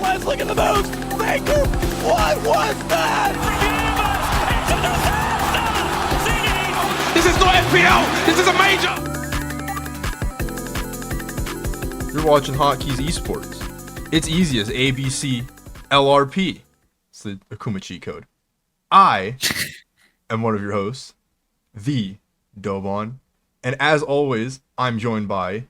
Let's look at the moves. Baker, what was that? This is not FPL. This is a major. You're watching Hotkeys Esports. It's easy as ABC LRP. It's the Akuma cheat code. I am one of your hosts, the Dobon, and as always, I'm joined by.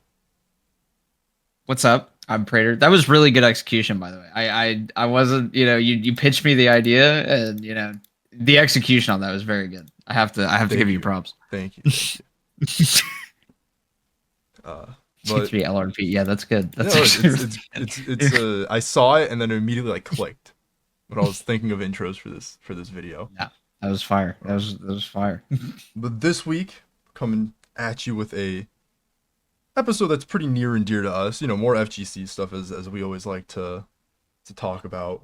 What's up? I'm Prater. That was really good execution, by the way. I wasn't, you pitched me the idea, and the execution on that was very good. I have to give you props. Thank you. But, T3 LRP, yeah, that's good. That's it's I saw it and then it immediately clicked. But I was thinking of intros for this video. Yeah, that was fire. That was fire. But this week, coming at you with a episode that's pretty near and dear to us. More FGC stuff as we always like to talk about.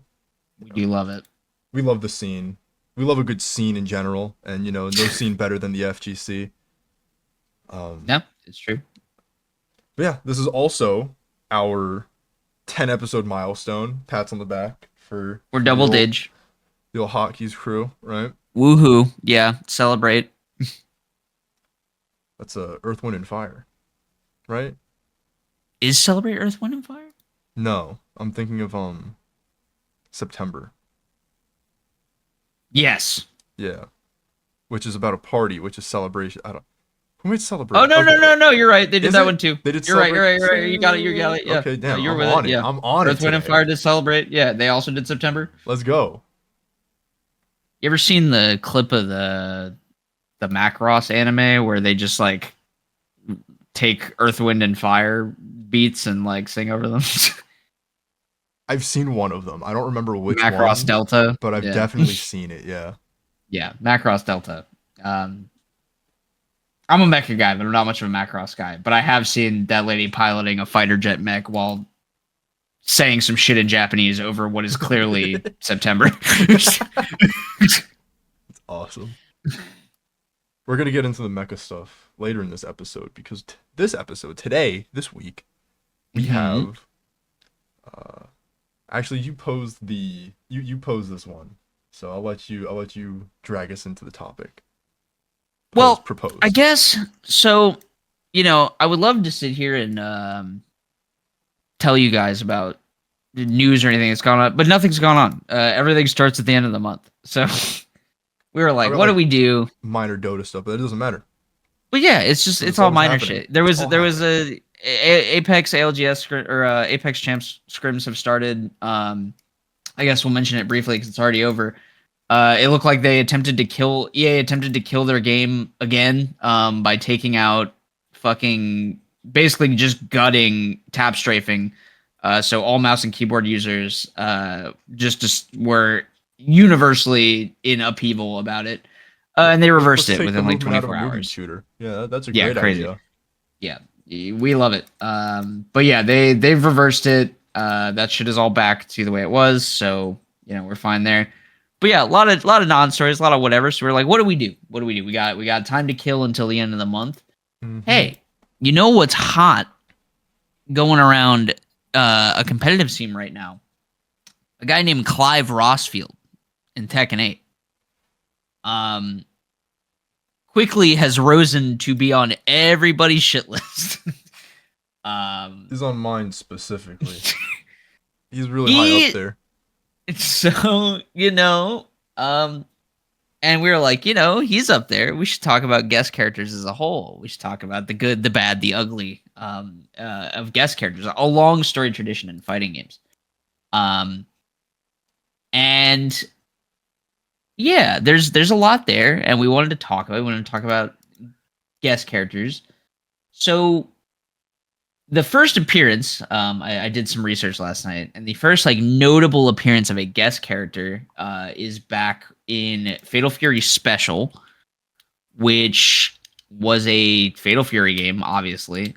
We do love it. We love the scene. We love a good scene in general, and no scene better than the FGC. Yeah, it's true. But yeah, this is also our 10 episode milestone. Pats on the back for we're double dig. The old Hotkeys crew, right? Woohoo! Yeah, celebrate. That's Earth, Wind, and Fire, right? Is Celebrate Earth, Wind, and Fire? No, I'm thinking of September. Yes. Yeah, which is about a party, which is celebration. Who made Celebrate? Oh no! You're right. They did that one too. They did. You're right. You got it. Yeah. Okay, damn. No, you're I'm with on it. Yeah. I'm on Earth, it. Wind, and Fire did Celebrate. Yeah, they also did September. Let's go. You ever seen the clip of the Macross anime where they just take Earth, Wind, and Fire beats and sing over them? I've seen one of them. I don't remember which Macross one, Delta, but I've definitely seen it. Yeah. Yeah, Macross Delta. I'm a mecha guy, but I'm not much of a Macross guy. But I have seen that lady piloting a fighter jet mech while saying some shit in Japanese over what is clearly September. It's awesome. We're going to get into the mecha stuff later in this episode because this week, we have... actually, you posed you posed this one. So I'll let you drag us into the topic. Propose. I guess so. I would love to sit here and tell you guys about the news or anything that's gone on, but nothing's gone on. Everything starts at the end of the month. So we were like, what do we do? Minor Dota stuff, but it doesn't matter. But yeah, it's all minor happening. Shit. There was a Apex ALGS or Apex Champs scrims have started. I guess we'll mention it briefly because it's already over. It looked like EA attempted to kill their game again by taking out basically just gutting tap strafing. So all mouse and keyboard users just were universally in upheaval about it. And they reversed it within 24 hours. Shooter. Yeah, that's a great crazy idea. Yeah, we love it. But yeah, they've reversed it. That shit is all back to the way it was. So we're fine there. But yeah, a lot of non-stories, a lot of whatever. So we're like, what do we do? We got time to kill until the end of the month. Mm-hmm. Hey, you know what's hot going around a competitive scene right now? A guy named Clive Rossfield in Tekken 8. Quickly has risen to be on everybody's shit list. He's on mine specifically. He's really high up there. So, and we were like, he's up there. We should talk about guest characters as a whole. We should talk about the good, the bad, the ugly of guest characters. A long story tradition in fighting games. And yeah, there's a lot there, and we wanted to talk about it. We wanted to talk about guest characters. So the first appearance, I did some research last night, and the first notable appearance of a guest character is back in Fatal Fury Special, which was a Fatal Fury game, obviously,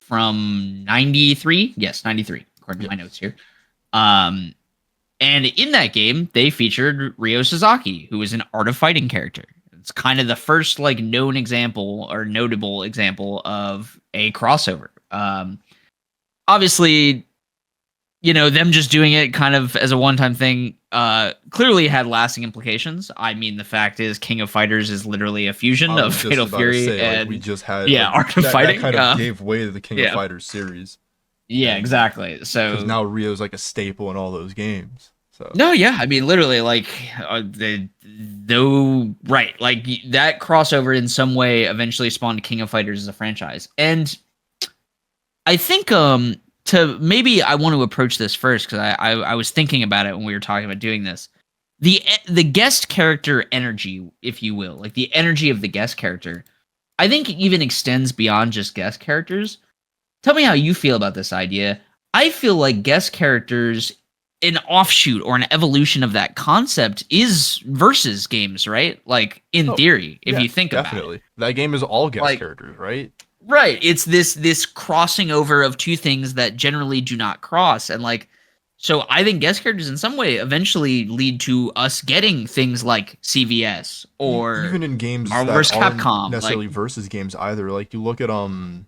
from 93. Yes, 93, according to my notes here. And in that game, they featured Ryo Sasaki, who is an Art of Fighting character. It's kind of the first known example or notable example of a crossover. Obviously, them just doing it kind of as a one-time thing clearly had lasting implications. I mean, the fact is King of Fighters is literally a fusion of Fatal Fury and we just had Art of Fighting. That kind of gave way to the King of Fighters series. Yeah, exactly. So because now Rio's like a staple in all those games. So no, yeah, I mean, literally, like right, like that crossover in some way eventually spawned King of Fighters as a franchise, and I think to maybe I want to approach this first because I was thinking about it when we were talking about doing this. The guest character energy, if you will, like the energy of the guest character, I think even extends beyond just guest characters. Tell me how you feel about this idea. I feel like guest characters, an offshoot or an evolution of that concept, is versus games, right? Like in theory, if you think about it. Definitely. That game is all guest characters, right? Right. It's this crossing over of two things that generally do not cross. And like, so I think guest characters in some way eventually lead to us getting things like CVS or even in games Marvel that vs. Capcom, aren't necessarily versus games either. Like you look at I'm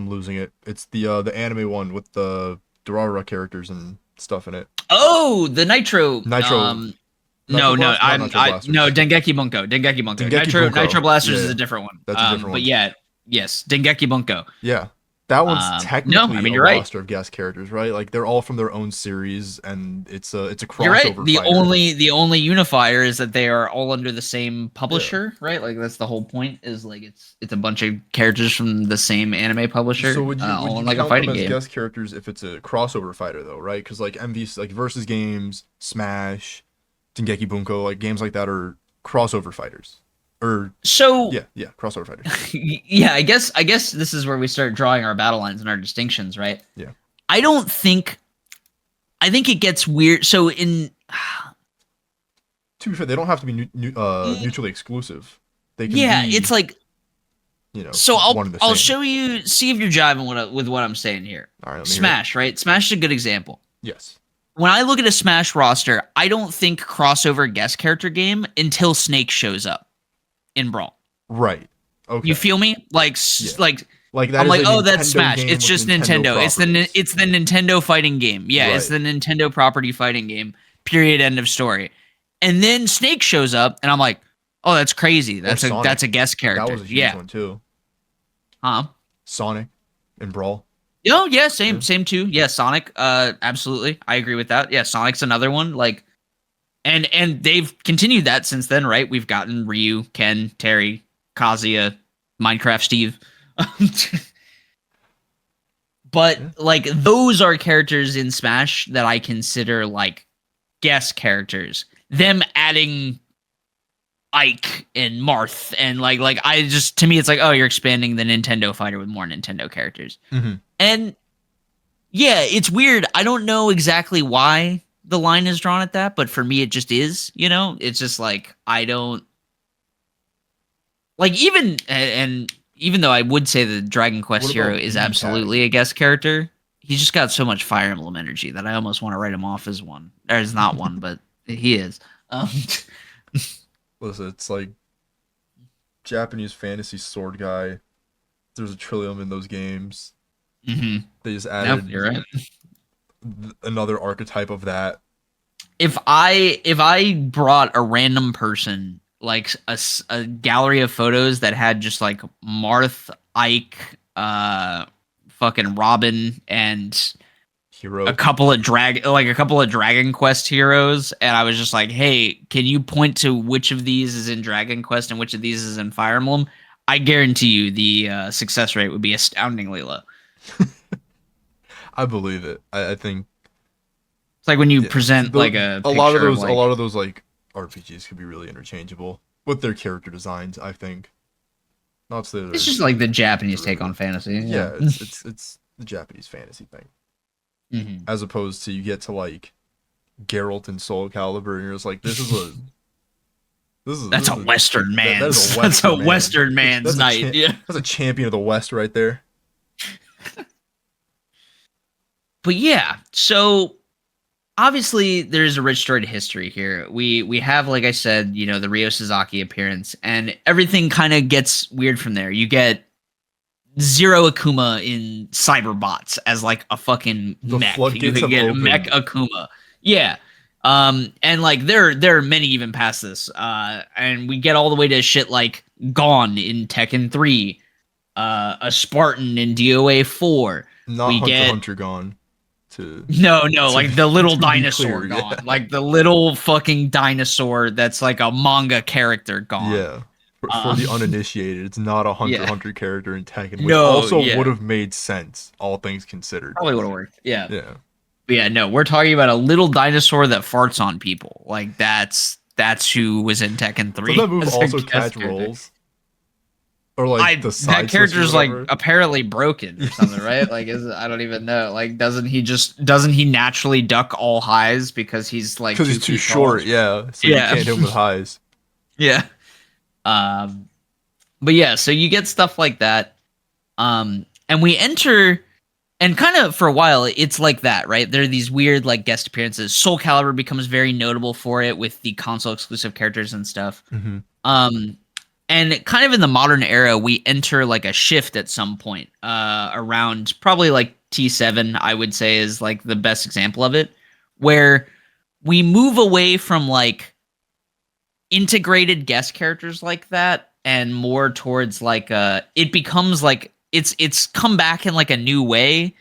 losing it. It's the anime one with the Durarara characters and stuff in it. Oh, the Nitro. No, Dengeki Bunko. Nitro Blasters is a different one. That's a different one. But yeah, yes, Dengeki Bunko. Yeah. That one's technically you're a roster of guest characters, right? Like they're all from their own series, and it's a crossover. You're right. The fighter. only unifier is that they are all under the same publisher, right? Like that's the whole point. Is like it's a bunch of characters from the same anime publisher. So would you like count a fighting them as game. guest characters if it's a crossover fighter though, right? Because like MVs, like versus games, Smash, Dengeki Bunko, like games like that are crossover fighters. Crossover fighters. Yeah, I guess this is where we start drawing our battle lines and our distinctions, right? Yeah. I think it gets weird. So in to be fair, they don't have to be mutually exclusive. They can be, it's like So I'll show you. See if you're jiving with what I'm saying here. All right, Smash, right? Smash is a good example. Yes. When I look at a Smash roster, I don't think crossover guest character game until Snake shows up in Brawl. Right. Okay. You feel me? Like that. I'm like, oh, that's Smash. It's just Nintendo. It's the Nintendo fighting game. Yeah, right. It's the Nintendo property fighting game. Period. End of story. And then Snake shows up, and I'm like, oh, that's crazy. That's a guest character. That was a huge one too. Sonic and Brawl. Oh yeah, same too. Yeah, Sonic. Absolutely, I agree with that. Yeah, Sonic's another one. Like, and they've continued that since then, right? We've gotten Ryu, Ken, Terry, Kazuya, Minecraft Steve. But like those are characters in Smash that I consider like guest characters. Them adding Ike and Marth and like I just, to me it's like, oh, you're expanding the Nintendo fighter with more Nintendo characters. Mm-hmm. And yeah, it's weird. I don't know exactly why the line is drawn at that, but for me it just is, it's just like I don't like even though I would say the Dragon Quest hero is absolutely a guest character, he's just got so much Fire Emblem energy that I almost want to write him off as one. Or as not one, but he is. Listen, it's like Japanese fantasy sword guy. There's a trillium in those games. Mm-hmm. They just added you're right. Another archetype of that. If I brought a random person, like a gallery of photos that had just like Marth, Ike, fucking Robin, and Hero, a couple of Dragon Quest heroes, and I was just like, hey, can you point to which of these is in Dragon Quest and which of these is in Fire Emblem? I guarantee you the success rate would be astoundingly low. I believe it. I think it's like when you present like a lot of those like RPGs could be really interchangeable with their character designs. I think it's just like the Japanese take on fantasy. Yeah, it's the Japanese fantasy thing. Mm-hmm. As opposed to you get to like Geralt and Soul Calibur, and you're just like, that's a Western man's. That's a Western man's night. That's a champion of the West right there. But yeah, so obviously there's a rich storied history here. We have, like I said, the Ryo Suzaki appearance, and everything kind of gets weird from there. You get Zero Akuma in Cyberbots as like a fucking The mech. floodgates You could have get opened. mech Akuma. Yeah. And like there are many even past this. And we get all the way to shit like Gone in Tekken 3, a Spartan in DOA 4. Not We Hunter get Hunter gone. no, like the little to be dinosaur clear, gone. yeah. Like the little fucking dinosaur that's like a manga character gone. Yeah. For the uninitiated, it's not a Hunter yeah. Hunter character in Tekken, which No, also yeah. would have made sense, all things considered. Probably would have worked. Yeah. Yeah. But yeah, no, we're talking about a little dinosaur that farts on people. Like that's who was in Tekken 3. Does that move as a also guest catch character. rolls? Or like the side That character's switch or like whatever? apparently broken or something, right? Like I don't even know. Like doesn't he naturally duck all highs because he's like Because he's too short, yeah. So Yeah. you can't hit him with highs. Yeah. But yeah, so you get stuff like that. And we enter, and kind of for a while it's like that, right? There are these weird like guest appearances. Soul Calibur becomes very notable for it with the console exclusive characters and stuff. Mm-hmm. And kind of in the modern era, we enter like a shift at some point, around probably like T7, I would say is like the best example of it, where we move away from like integrated guest characters like that and more towards like it becomes like it's come back in like a new way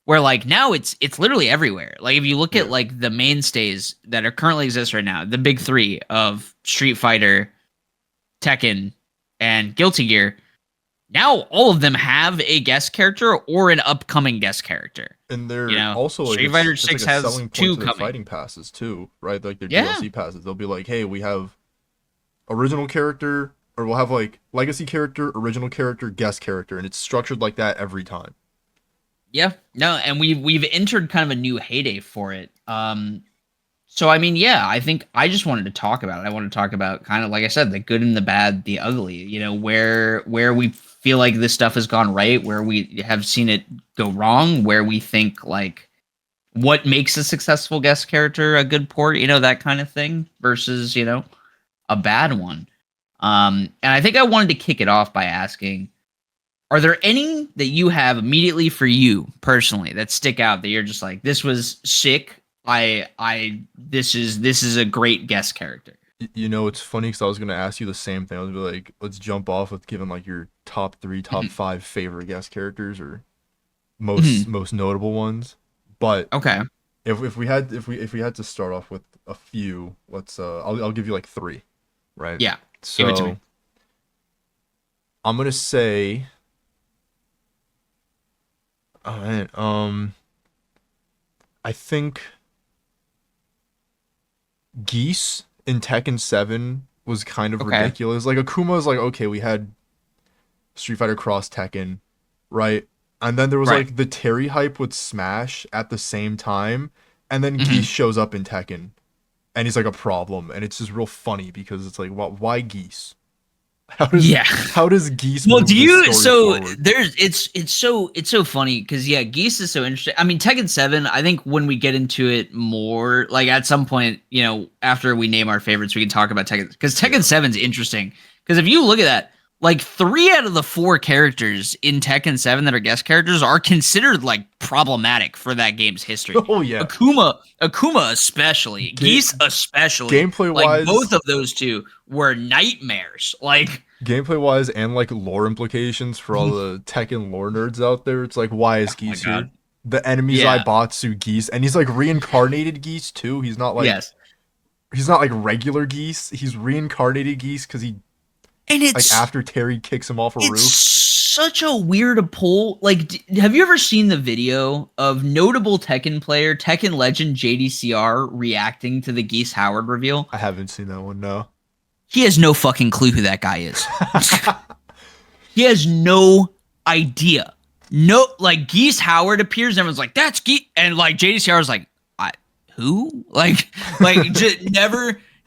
where like now it's literally everywhere. Like if you look at like the mainstays that are currently exist right now, the big three of Street Fighter, Tekken, and Guilty Gear, now all of them have a guest character or an upcoming guest character. And they're You know, also like Street Fighter it's 6 like a has selling point two to their coming. fighting passes too, right? Like their Yeah. DLC passes. They'll be like, hey, we have original character, or we'll have like legacy character, original character, guest character, and it's structured like that every time. Yeah, no, and we've entered kind of a new heyday for it. So I mean, yeah, I think I just wanted to talk about it. I want to talk about kind of like I said, the good and the bad, the ugly. You know, where we feel like this stuff has gone right, where we have seen it go wrong, where we think like what makes a successful guest character a good port, you know, that kind of thing, versus a bad one. And I think I wanted to kick it off by asking, are there any that you have immediately for you personally that stick out that you're just like, this was sick? This is a great guest character. You know, it's funny because I was gonna ask you the same thing. I was gonna be like, let's jump off with giving like your top 3, top 5 favorite guest characters or most notable ones. But Okay. if we had to start off with a few, let's I'll give you like 3, right? Yeah. So give it to me. I'm gonna say, oh man, I think Geese in Tekken 7 was kind of Okay. ridiculous. Like Akuma is like, okay, we had Street Fighter Cross Tekken, right? And then there was Right. like the Terry hype with Smash at the same time, and then Mm-hmm. Geese shows up in Tekken, and he's like a problem, and it's just real funny because it's like, why Geese? How does Geese? Well, move do this you? story So forward? there's it's so funny because yeah, Geese is so interesting. I mean, Tekken 7. I think when we get into it more, like at some point, after we name our favorites, we can talk about Tekken, because Tekken 7's interesting. Because if you look at that, like 3 out of the 4 characters in Tekken 7 that are guest characters are considered like problematic for that game's history. Oh yeah, Akuma especially, Geese especially. gameplay like wise, both of those two were nightmares. Like. gameplay wise and like lore implications for all the Tekken lore nerds out there. It's like, why is Geese here? God. The enemy's Yeah. Ibatsu Geese, and he's like reincarnated Geese too. He's not like Yes. he's not like regular Geese. He's reincarnated Geese because he And like it's after Terry kicks him off a it's roof. such a weird pull. Like, have you ever seen the video of notable Tekken player, Tekken legend JDCR reacting to the Geese Howard reveal? I haven't seen that one. No. He has no fucking clue who that guy is. He has no idea. No, like Geese Howard appears, and everyone's like, "That's Geese," and like JDCR is like, "Who?" Like just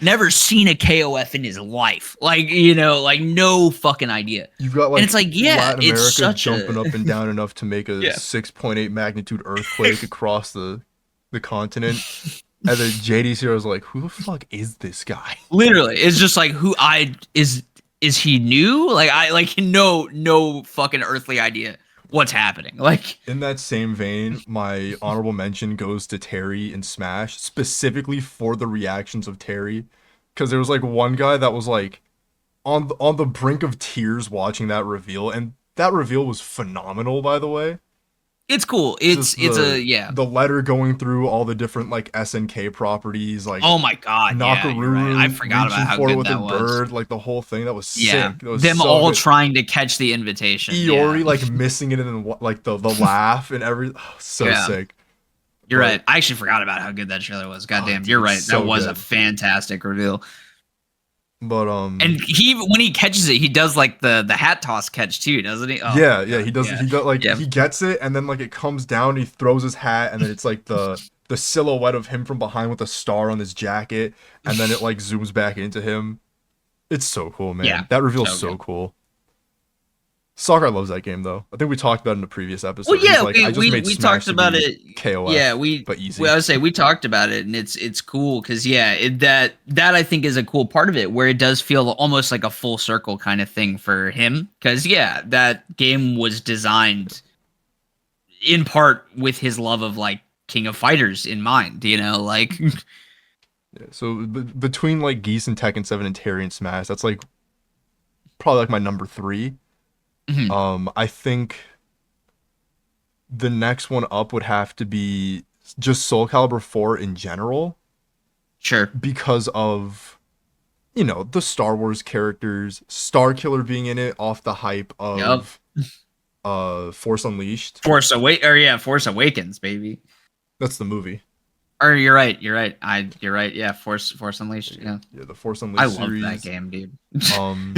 never seen a KOF in his life. Like like no fucking idea. You've got like, And it's like, yeah, Latin America it's such jumping a up and down enough to make a Yeah. 6.8 magnitude earthquake across the continent. And then JDCR was like, who the fuck is this guy? literally. It's just like is he new? Like I like no fucking earthly idea what's happening. Like In that same vein, my honorable mention goes to Terry in Smash, specifically for the reactions of Terry, because there was like one guy that was like on the brink of tears watching that reveal, and that reveal was phenomenal, by the way. it's cool. Just Yeah. the letter going through all the different like SNK properties, like Oh my god, yeah, you're right. I Nakaruru forgot about reaching how for it good with that her was. bird, like the whole thing. That was Yeah, sick. That was them so all good. trying to catch the invitation. Iori Yeah, like missing it and then like the laugh and every so yeah. sick. You're But right. I actually forgot about how good that trailer was. oh, Goddamn, dude, you're it's right. That so was a good. fantastic reveal. But And he when he catches it, he does like the hat toss catch too, doesn't he? Oh yeah, my yeah, God, he does like yeah. he gets it and then like it comes down, he throws his hat and then it's like the silhouette of him from behind with a star on his jacket and then it like zooms back into him. It's so cool, man. Yeah, That reveal's so so good. cool. Soccer loves that game though. I think we talked about it in a previous episode. Well, He's yeah, like, I just made we Smash talked to about be it. KOF, Yeah, but easy. I would say we talked about it, and it's cool because yeah, that I think is a cool part of it where it does feel almost like a full circle kind of thing for him because yeah, that game was designed in part with his love of like King of Fighters in mind. You know, like Yeah, so between like Geese and Tekken 7 and Terry and Smash, that's like probably like my number 3. mhm, I think the next one up would have to be just Soul Calibur 4 in general sure, because of the Star Wars characters, Star Killer being in it off the hype yep. of Force Unleashed. Force Awakens, baby. That's the movie. Or you're right. You're right. Yeah, Force Unleashed. Yeah, Yeah, the Force I Unleashed love series. that game, dude. Um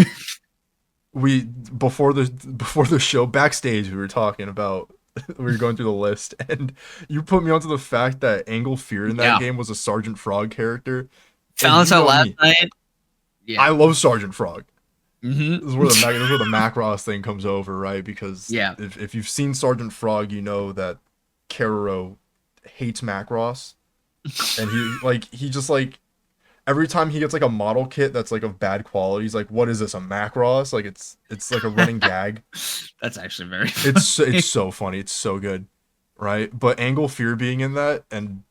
we before the show backstage we were talking about we were going through the list and you put me onto the fact that Angle Fear in that Yeah. game was a Sergeant Frog character. Found this And out know last me, night. Yeah. I love Sergeant Frog. Mm-hmm. This is where the Macross thing comes over, right? Because Yeah. if you've seen Sergeant Frog, you know that Keroro hates Macross, and he just like every time he gets like a model kit that's like of bad quality, he's like, "What is this? A Macross?" Like it's like a running gag. That's actually very It's funny. so funny. It's so good, right? But Angle Fear being in that, and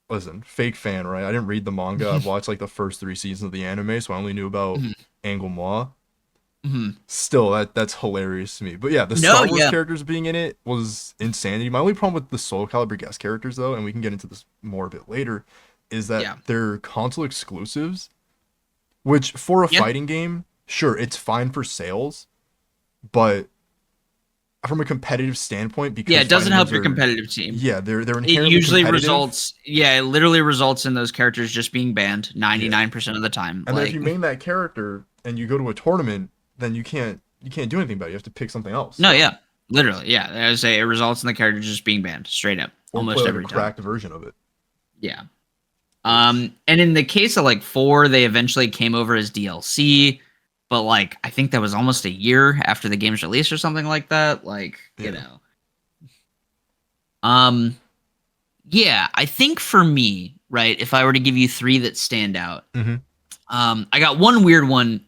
listen, fake fan, right? I didn't read the manga. I watched like the first 3 seasons of the anime, so I only knew about Mhm. Angle Moi. Mhm. Still, that's hilarious to me. But yeah, the No, Star Wars yeah. characters being in it was insanity. My only problem with the Soul Calibur guest characters, though, and we can get into this more a bit later, is that Yeah. they're console exclusives, which for a Yeah. fighting game, sure, it's fine for sales, but from a competitive standpoint, because Yeah, it doesn't fighting help games your are- competitive team. Yeah, they're It inherently usually competitive. results. Yeah, it literally results in those characters just being banned 99% of the time. And then if Like, you main that character and you go to a tournament, then you can't do anything about it. You have to pick something else. no, yeah, literally, yeah. I would say it results in the character just being banned straight up, Or almost play like every a time. cracked version of it. Yeah. And in the case of like 4, they eventually came over as DLC, but like I think that was almost a year after the game's release or something like that. Like, you Yeah. know. Yeah, I think for me, right, if I were to give you 3 that stand out, Mhm. I got one weird one.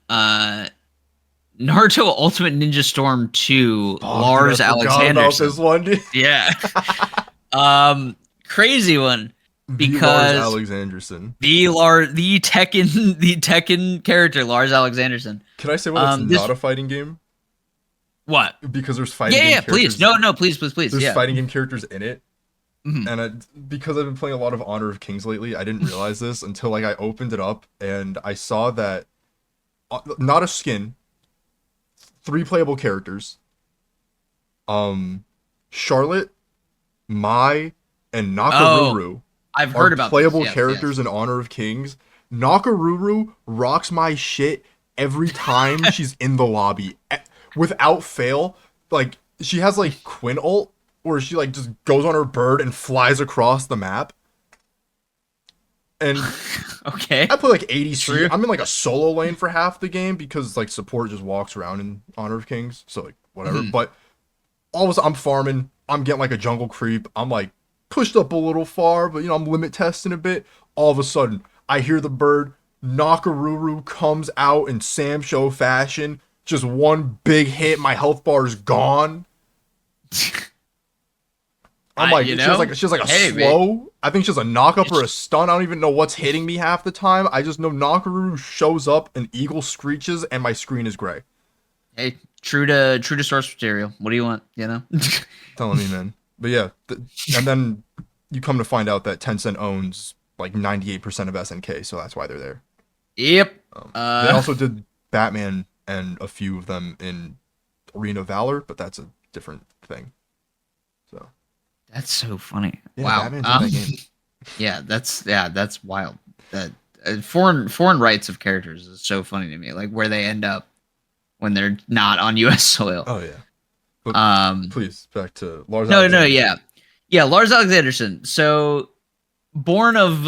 Naruto Ultimate Ninja Storm 2, Lars Dude, I forgot about Alexanderson. this one, dude. Yeah. Crazy one. The Lars Because Alexanderson. the Tekken character Lars Alexanderson. Can I say what? It's this- not a fighting game What? because there's fighting. Yeah, game yeah, please. characters- No, please. There's Yeah. fighting game characters in it, Mhm. and because I've been playing a lot of Honor of Kings lately, I didn't realize this until like I opened it up and I saw that not a skin, 3 playable characters. Charlotte, Mai, and Nakaruru. I've are heard about playable this. Yes, characters in Honor of Kings. Nakaruru rocks my shit every time she's in the lobby, without fail. Like she has like Quinn ult, where she like just goes on her bird and flies across the map. And yes. Okay. I play like ADC. True. I'm in like a solo lane for half the game because like support just walks around in Honor of Kings. So like whatever. Mhm. But all of a sudden I'm farming. I'm getting like a jungle creep. I'm like pushed up a little far, but I'm limit testing a bit. All of a sudden I hear the bird, Nakaruru comes out in Sam Show fashion. Just one big hit, my health bar is gone. I'm like, she has like a slow. I think she has a knock up or a stun. I don't even know what's hitting me half the time. I just know Nakaruru shows up, an eagle screeches, and my screen is gray. Hey, true to source material. What do you want? You know. Telling me, man. But yeah, and then you come to find out that Tencent owns like 98% of SNK, so that's why they're there. Yep. They also did Batman and a few of them in Arena of Valor, but that's a different thing. So that's so funny. Yeah, wow. Batman's in that game. That's wild. That foreign rights of characters is so funny to me. Like where they end up when they're not on U.S. soil. Oh yeah. But, please back to Lars. Yeah. Lars Alexanderson. So born of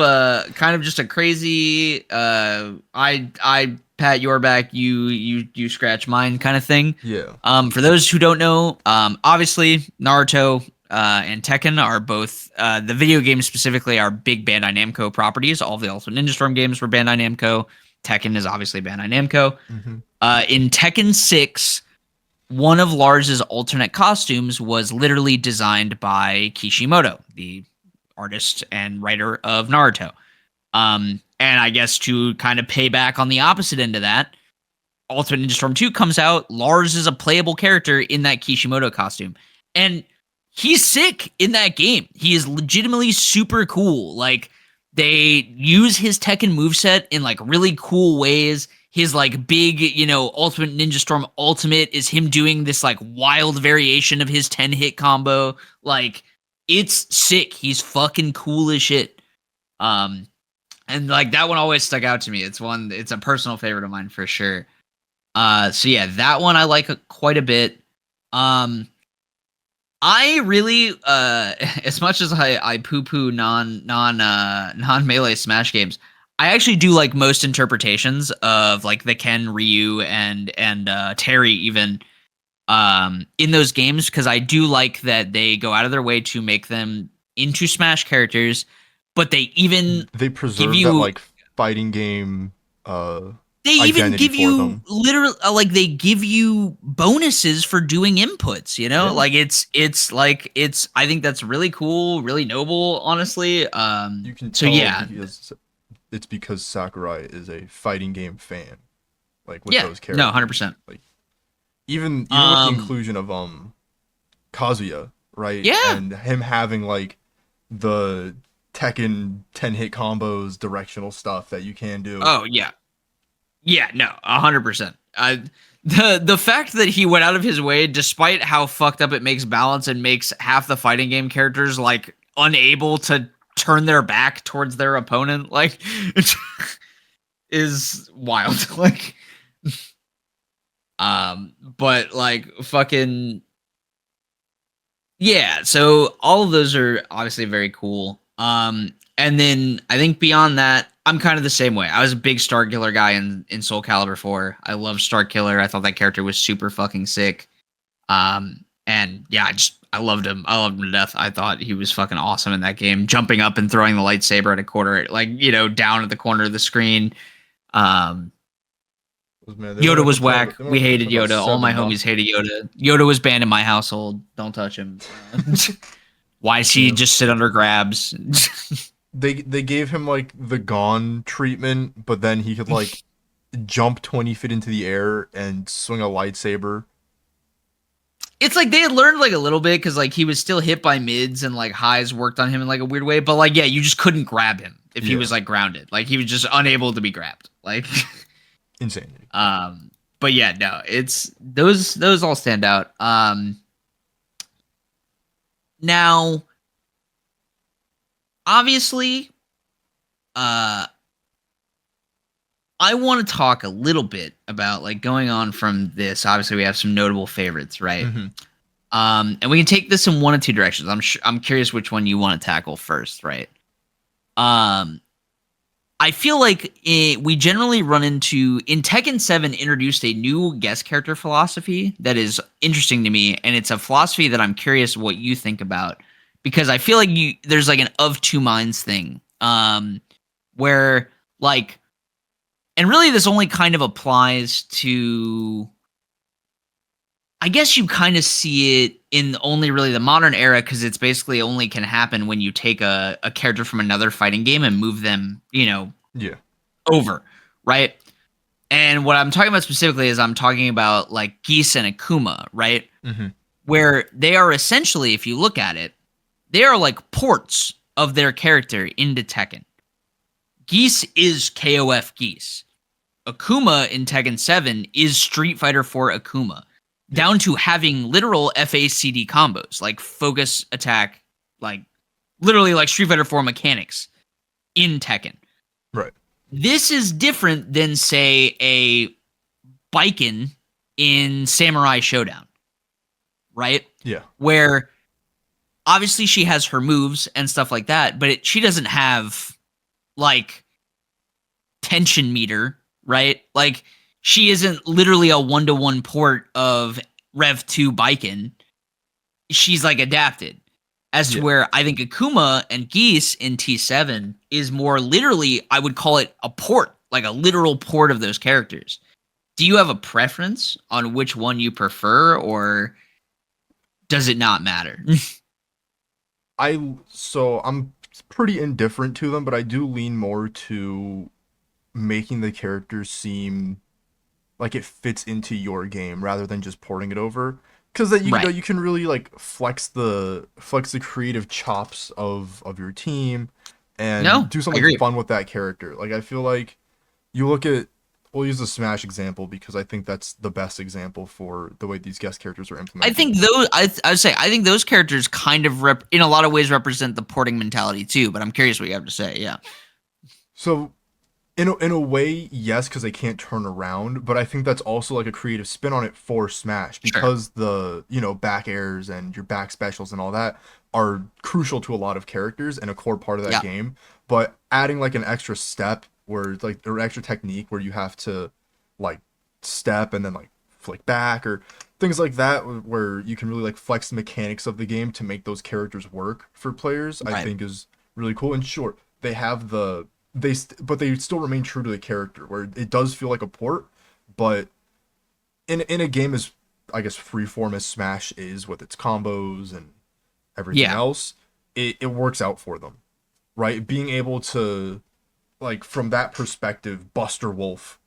kind of just a crazy I pat your back, you scratch mine kind of thing. Yeah. For those who don't know, obviously Naruto and Tekken are both the video games specifically are big Bandai Namco properties. All of the Ultimate Ninja Storm games were Bandai Namco. Tekken is obviously Bandai Namco. Mm-hmm. In Tekken 6, one of Lars's alternate costumes was literally designed by Kishimoto, the artist and writer of Naruto. And I guess to kind of pay back on the opposite end of that, Ultimate Ninja Storm 2 comes out. Lars is a playable character in that Kishimoto costume. And he's sick in that game. He is legitimately super cool. Like, they use his Tekken moveset in, like, really cool ways. His, like, big, Ultimate Ninja Storm Ultimate is him doing this, like, wild variation of his 10-hit combo. Like, it's sick. He's fucking cool as shit. And, like, that one always stuck out to me. It's a personal favorite of mine for sure. So, yeah, that one I like quite a bit. I really, as much as I poo-poo non-melee Smash games, I actually do like most interpretations of like the Ken, Ryu, and Terry even in those games, because I do like that they go out of their way to make them into Smash characters, but they preserve give you, that like fighting game. They even give you literally like they give you bonuses for doing inputs, like it's I think that's really cool, really noble, honestly. You can so tell yeah, it's because Sakurai is a fighting game fan, like with those characters. No, 100%. Like even with the inclusion of Kazuya, right? Yeah, and him having like the Tekken 10-hit combos, directional stuff that you can do. Oh yeah. Yeah, no, 100%. The fact that he went out of his way, despite how fucked up it makes balance and makes half the fighting game characters like unable to turn their back towards their opponent, like, is wild. Like, but like fucking, yeah. So all of those are obviously very cool. And then I think beyond that, I'm kind of the same way. I was a big Starkiller guy in Soul Calibur 4. I love Starkiller. I thought that character was super fucking sick. And yeah, I loved him. I loved him to death. I thought he was fucking awesome in that game, jumping up and throwing the lightsaber at a corner, like, down at the corner of the screen. Yoda was whack. We hated Yoda. All my homies hated Yoda. Yoda was banned in my household. Don't touch him. Why does he just sit under grabs? They gave him like the Gon treatment, but then he could like jump 20 feet into the air and swing a lightsaber. It's like they had learned like a little bit, because like he was still hit by mids and like highs worked on him in like a weird way, but like, yeah, you just couldn't grab him if he was like grounded. Like he was just unable to be grabbed. Like insanity. But yeah, no, it's those all stand out. Now, obviously, I want to talk a little bit about like going on from this. Obviously, we have some notable favorites, right? Mm-hmm. And we can take this in one of two directions. I'm curious which one you want to tackle first, right? I feel like we generally run into in Tekken 7 introduced a new guest character philosophy that is interesting to me, and it's a philosophy that I'm curious what you think about, because I feel like there's like an of two minds thing, where like And really, this only kind of applies to. I guess you kind of see it in only really the modern era because it's basically only can happen when you take a character from another fighting game and move them, Yeah. over, right? And what I'm talking about specifically is I'm talking about like Geese and Akuma, right? Mm-hmm. Where they are essentially, if you look at it, they are like ports of their character into Tekken. Geese is KOF Geese. Akuma in Tekken 7 is Street Fighter 4 Akuma, down to having literal FACD combos, like focus attack, like literally like Street Fighter 4 mechanics in Tekken. Right. This is different than, say, a Baiken in Samurai Showdown, right? Yeah. Where obviously she has her moves and stuff like that, but she doesn't have like tension meter, right? Like she isn't literally a 1-to-1 port of Rev 2 Baiken. She's like adapted. As to where I think Akuma and Geese in T7 is more literally, I would call it a port, like a literal port of those characters. Do you have a preference on which one you prefer, or does it not matter? So I'm pretty indifferent to them, but I do lean more to making the characters seem like it fits into your game rather than just porting it over. Because that you can really like flex the creative chops of your team and do something fun with that character. Like I feel like you look at, we'll use the Smash example because I think that's the best example for the way these guest characters are implemented. I think those I think those characters kind of in a lot of ways represent the porting mentality too. But I'm curious what you have to say. Yeah. So in a way, yes, because they can't turn around, but I think that's also like a creative spin on it for Smash because the back airs and your back specials and all that are crucial to a lot of characters and a core part of that game. But adding like an extra step where like or extra technique where you have to like step and then like flick back or things like that where you can really like flex the mechanics of the game to make those characters work for players, I think is really cool. And sure, they have but they still remain true to the character where it does feel like a port, but in a game as I guess freeform as Smash is with its combos and everything else, it works out for them, right? Being able to like from that perspective, Buster Wolf,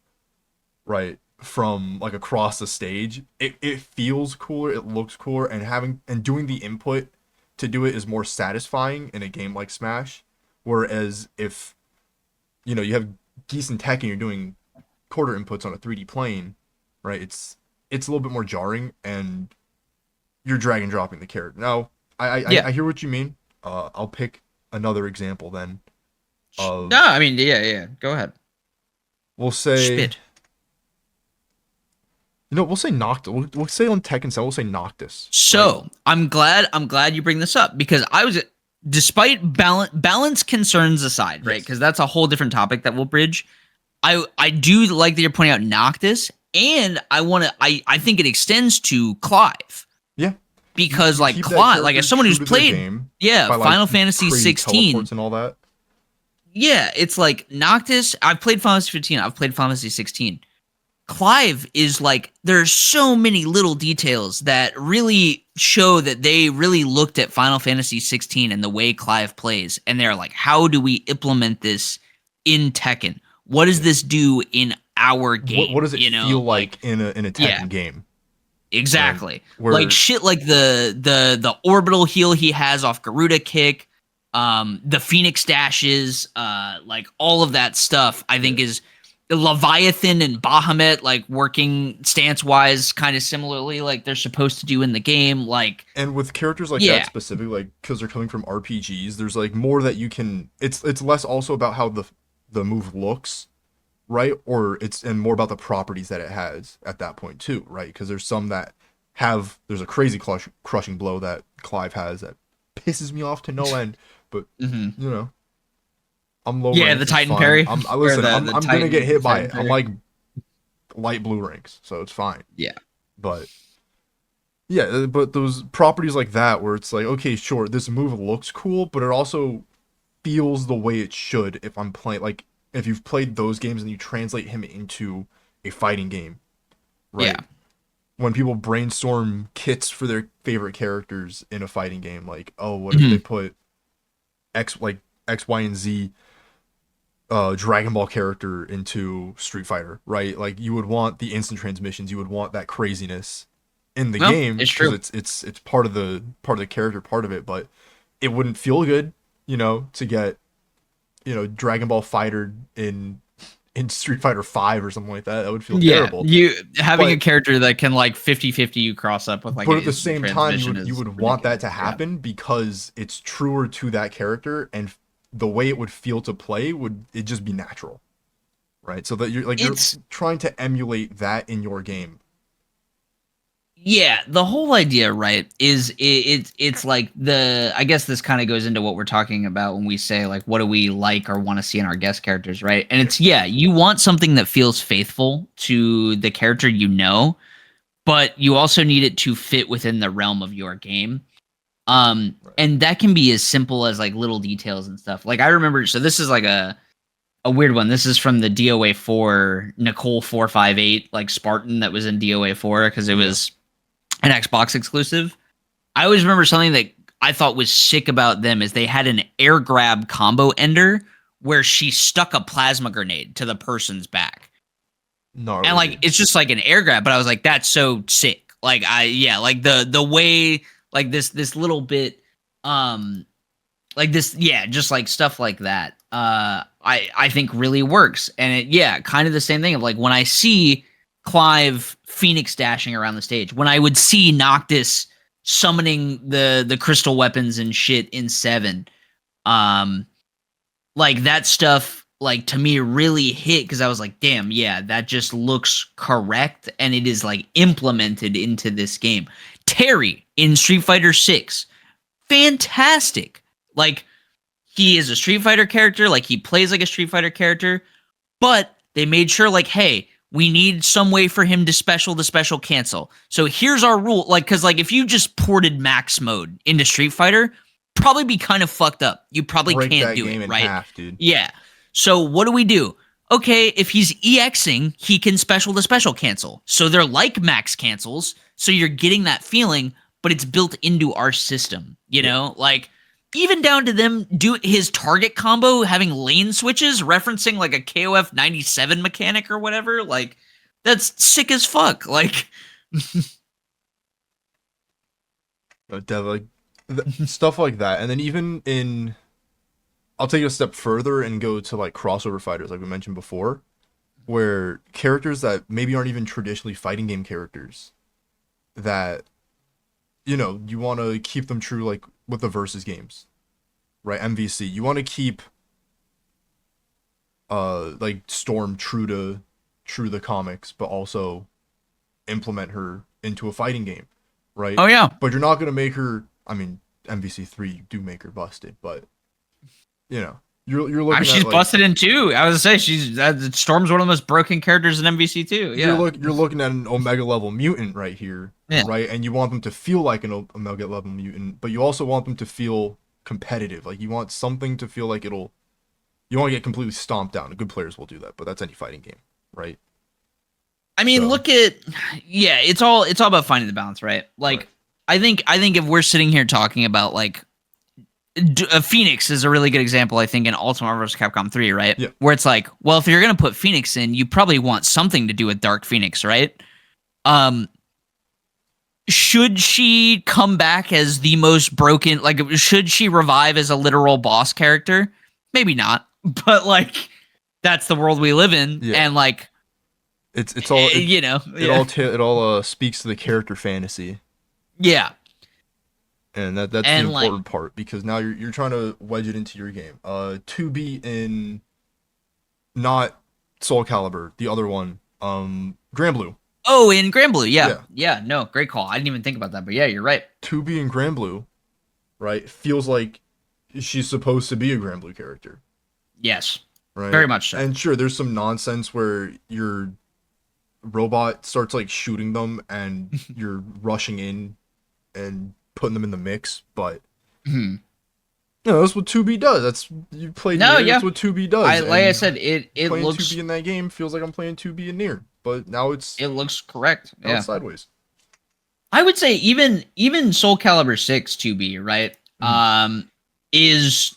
right, from like across the stage, it feels cooler, it looks cooler, and doing the input to do it is more satisfying in a game like Smash. Whereas if you have Geese and Tekken, you're doing quarter inputs on a 3D plane, right? It's a little bit more jarring, and you're drag and dropping the character. Now, I hear what you mean. I'll pick another example then. No, I mean, go ahead. We'll say, we'll say Noctis. We'll say on Tekken 7, we'll say Noctis. So right? I'm glad you bring this up because despite balance concerns aside, right? Because that's a whole different topic that we'll bridge. I do like that you're pointing out Noctis, and I think it extends to Clive. Yeah. Because like Clive, like as someone who's played Final Fantasy 16 and all that. Yeah, it's like Noctis. I've played Final Fantasy 15. I've played Final Fantasy 16. Clive is like, there's so many little details that really show that they really looked at Final Fantasy 16 and the way Clive plays. And they're like, how do we implement this in Tekken? What does this do in our game? What does it feel like in a Tekken game? Exactly. Like shit like the orbital heal he has off Garuda kick, the Phoenix dashes, like all of that stuff, I think is Leviathan and Bahamut, like working stance wise kind of similarly like they're supposed to do in the game. Like, and with characters like that specifically, like because they're coming from RPGs, there's like more that you can, it's less also about how the move looks, right? Or and more about the properties that it has at that point too, right? Because there's some that there's a crazy crushing blow that Clive has that pisses me off to no end, but I'm low. Yeah, the Titan parry. I'm gonna get hit by it. I'm like light blue ranks, so it's fine. Yeah. But those properties like that where it's like, okay, sure, this move looks cool, but it also feels the way it should if I'm playing like if you've played those games and you translate him into a fighting game, right? Yeah. When people brainstorm kits for their favorite characters in a fighting game, like, oh, what if they put X, Y, and Z Dragon Ball character into Street Fighter, right? Like, you would want the instant transmissions, you would want that craziness in the game it's true. because it's part of the character part of it, but it wouldn't feel good, to get Dragon Ball Fighter in Street Fighter 5 or something like that. That would feel terrible. You having a character that can like 50-50 you cross up with like, but at the same time you would want that to happen because it's truer to that character, and the way it would feel to play would it just be natural, right? So that you're trying to emulate that in your game. Yeah, the whole idea, right, is it's like I guess this kind of goes into what we're talking about when we say like what do we like or want to see in our guest characters, right? And it's you want something that feels faithful to the character but you also need it to fit within the realm of your game. And that can be as simple as like little details and stuff. Like I remember, so this is like a weird one. This is from the DOA 4 Nicole 458 like Spartan that was in DOA 4 because it was an Xbox exclusive. I always remember something that I thought was sick about them is they had an air grab combo ender where she stuck a plasma grenade to the person's back. Gnarly. And like it's just like an air grab, but I was like, that's so sick. Like like the way like this little bit like this, just like stuff like that. I think really works. And it kind of the same thing of like when I see Clive Phoenix dashing around the stage, when I would see Noctis summoning the crystal weapons and shit in 7, like that stuff like to me really hit because I was like, damn, that just looks correct and it is like implemented into this game. Terry in Street Fighter 6, fantastic. Like he is a Street Fighter character, like he plays like a Street Fighter character, but they made sure like, hey, we need some way for him to special cancel. So here's our rule. Like, because like if you just ported max mode into Street Fighter, probably be kind of fucked up. You probably can't do it, right? Half, dude. Yeah. So what do? Okay, if he's EXing, he can special cancel. So they're like max cancels. So you're getting that feeling, but it's built into our system. You know, like even down to them do his target combo having lane switches referencing like a KOF 97 mechanic or whatever. Like that's sick as fuck. Like stuff like that. And then even I'll take it a step further and go to like crossover fighters like we mentioned before, where characters that maybe aren't even traditionally fighting game characters that you want to keep them true, like with the versus games, right? MVC, you want to keep like Storm true to the comics, but also implement her into a fighting game, right? Oh yeah, but you're not gonna make her. I mean, MVC 3 you do make her busted, but you're looking. I mean, she's at, like, busted in 2. I was gonna say Storm's one of the most broken characters in MVC 2. Yeah, you're looking at an Omega level mutant right here, right? And you want them to feel like an Omega level mutant, but you also want them to feel competitive. Like you want something to feel like you want to get completely stomped down. Good players will do that, but that's any fighting game, right? I mean, look at it's all about finding the balance, right? Like right. I think if we're sitting here talking about like Phoenix is a really good example, I think, in Ultimate Marvel vs. Capcom 3, right? Yeah. Where it's like, well, if you're going to put Phoenix in, you probably want something to do with Dark Phoenix, right? Should she come back as the most broken, like, should she revive as a literal boss character? Maybe not, but, like, that's the world we live in, and, like, it's all, it all speaks to the character fantasy. Yeah. And that's the important part, because now you're trying to wedge it into your game. To be in not Soul Calibur, the other one, Grand Blue. Oh, in Grand Blue, yeah. No, great call. I didn't even think about that, but yeah, you're right. To be in Grand Blue, right, feels like she's supposed to be a Grand Blue character. Yes, right, very much so. And sure, there's some nonsense where your robot starts like shooting them, and you're rushing in and putting them in the mix, but No, that's what 2B does. That's you play No, Nier. yeah. That's what 2B does. Like I And said, it playing looks 2B in that game feels like I'm playing 2B in Nier. But now it's correct. Yeah. sideways. I would say even Soul Calibur 6 2B, right? Is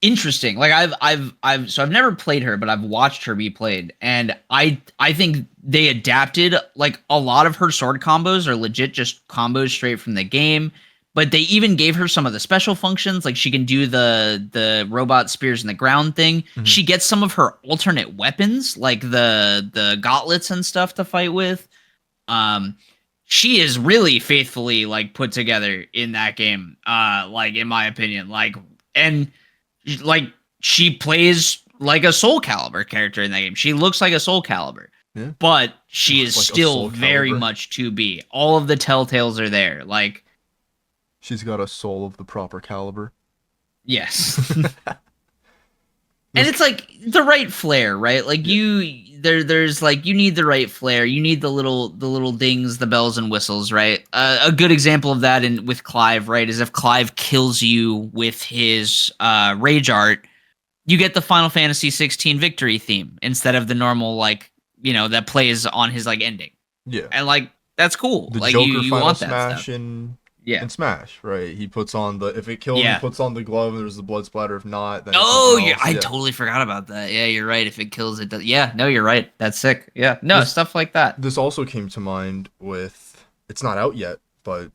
interesting. Like I've never played her, but I've watched her be played, and I think they adapted like a lot of her sword combos are legit just combos straight from the game. But they even gave her some of the special functions, like she can do the robot spears in the ground thing. She gets some of her alternate weapons, like the gauntlets and stuff to fight with. She is really faithfully like put together in that game. Like in my opinion, and like she plays like a Soul Calibur character in that game. She looks like a Soul Calibur, but she is Like still very much 2B. All of the telltales are there. Like she's got a soul of the proper caliber. yes. And it's like the right flair, right? Like there's like you need the right flair. You need the little dings, the bells and whistles, right? A good example of that with Clive, right, is if Clive kills you with his rage art, you get the Final Fantasy 16 victory theme instead of the normal that plays on his like ending. Yeah, and like that's cool. The like Joker you Final want that Smash stuff. in Smash, right? He puts on if it kills, he puts on the glove. There's the blood splatter. If not, then I totally forgot about that. Yeah, you're right. If it kills, it does. Yeah, no, you're right. That's sick. Yeah, no, stuff like that. This also came to mind with it's not out yet, but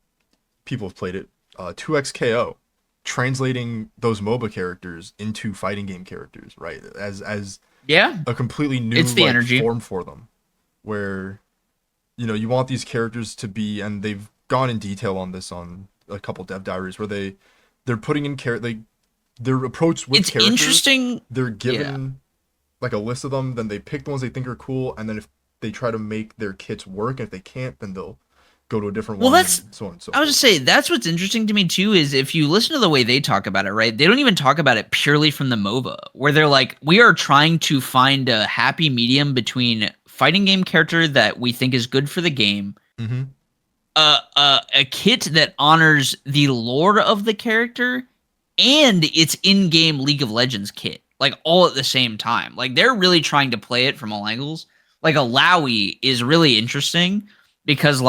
people have played it. 2XKO, translating those MOBA characters into fighting game characters, right? As a completely new it's the energy form for them, where you want these characters to be, and they've gone in detail on this on a couple dev diaries where they're putting in their approach with characters. It's interesting. They're given like a list of them, then they pick the ones they think are cool, and then if they try to make their kits work, if they can't, then they'll go to a different one. That's so on and so I was just say that's what's interesting to me too is if you listen to the way they talk about it, right? They don't even talk about it purely from the MOBA, where they're like, we are trying to find a happy medium between fighting game character that we think is good for the game. A kit that honors the lore of the character and its in-game League of Legends kit, like all at the same time. Like they're really trying to play it from all angles. Like a Lowy is really interesting because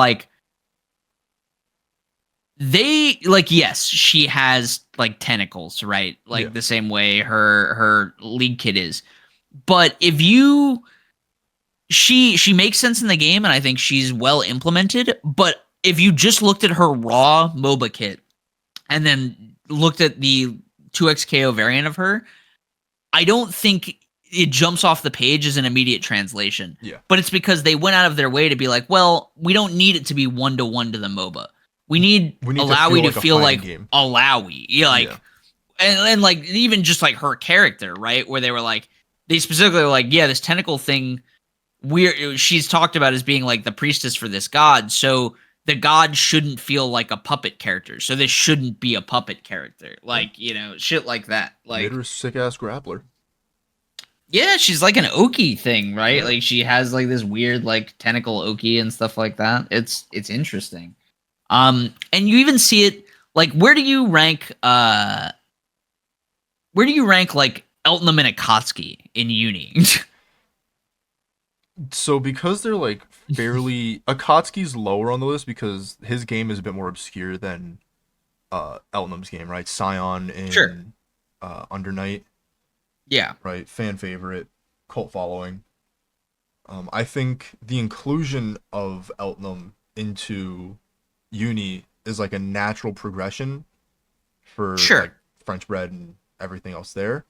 yes, she has like tentacles, right? Like the same way her League kit is. But if she makes sense in the game and I think she's well implemented, but if you just looked at her raw MOBA kit and then looked at the 2XKO variant of her, I don't think it jumps off the page as an immediate translation. Yeah. But it's because they went out of their way to be like, well, we don't need it to be 1-to-1 to the MOBA. We need Alawi to feel like Alawi. And like even just like her character, right? Where they specifically were like, yeah, this tentacle thing she's talked about as being like the priestess for this god. So the god shouldn't feel like a puppet character. So this shouldn't be a puppet character. Like, shit like that. Like made her a sick ass grappler. Yeah, she's like an Oki thing, right? Like she has like this weird like tentacle Oki and stuff like that. It's interesting. And you even see it like where do you rank like Eltnum and Akatsuki in Uni? So because they're like fairly Akatsuki's lower on the list because his game is a bit more obscure than Eltnum's game, right? Scion in Under Night. Yeah. Right. Fan favorite, cult following. I think the inclusion of Eltnum into Uni is like a natural progression for like French bread and everything else there.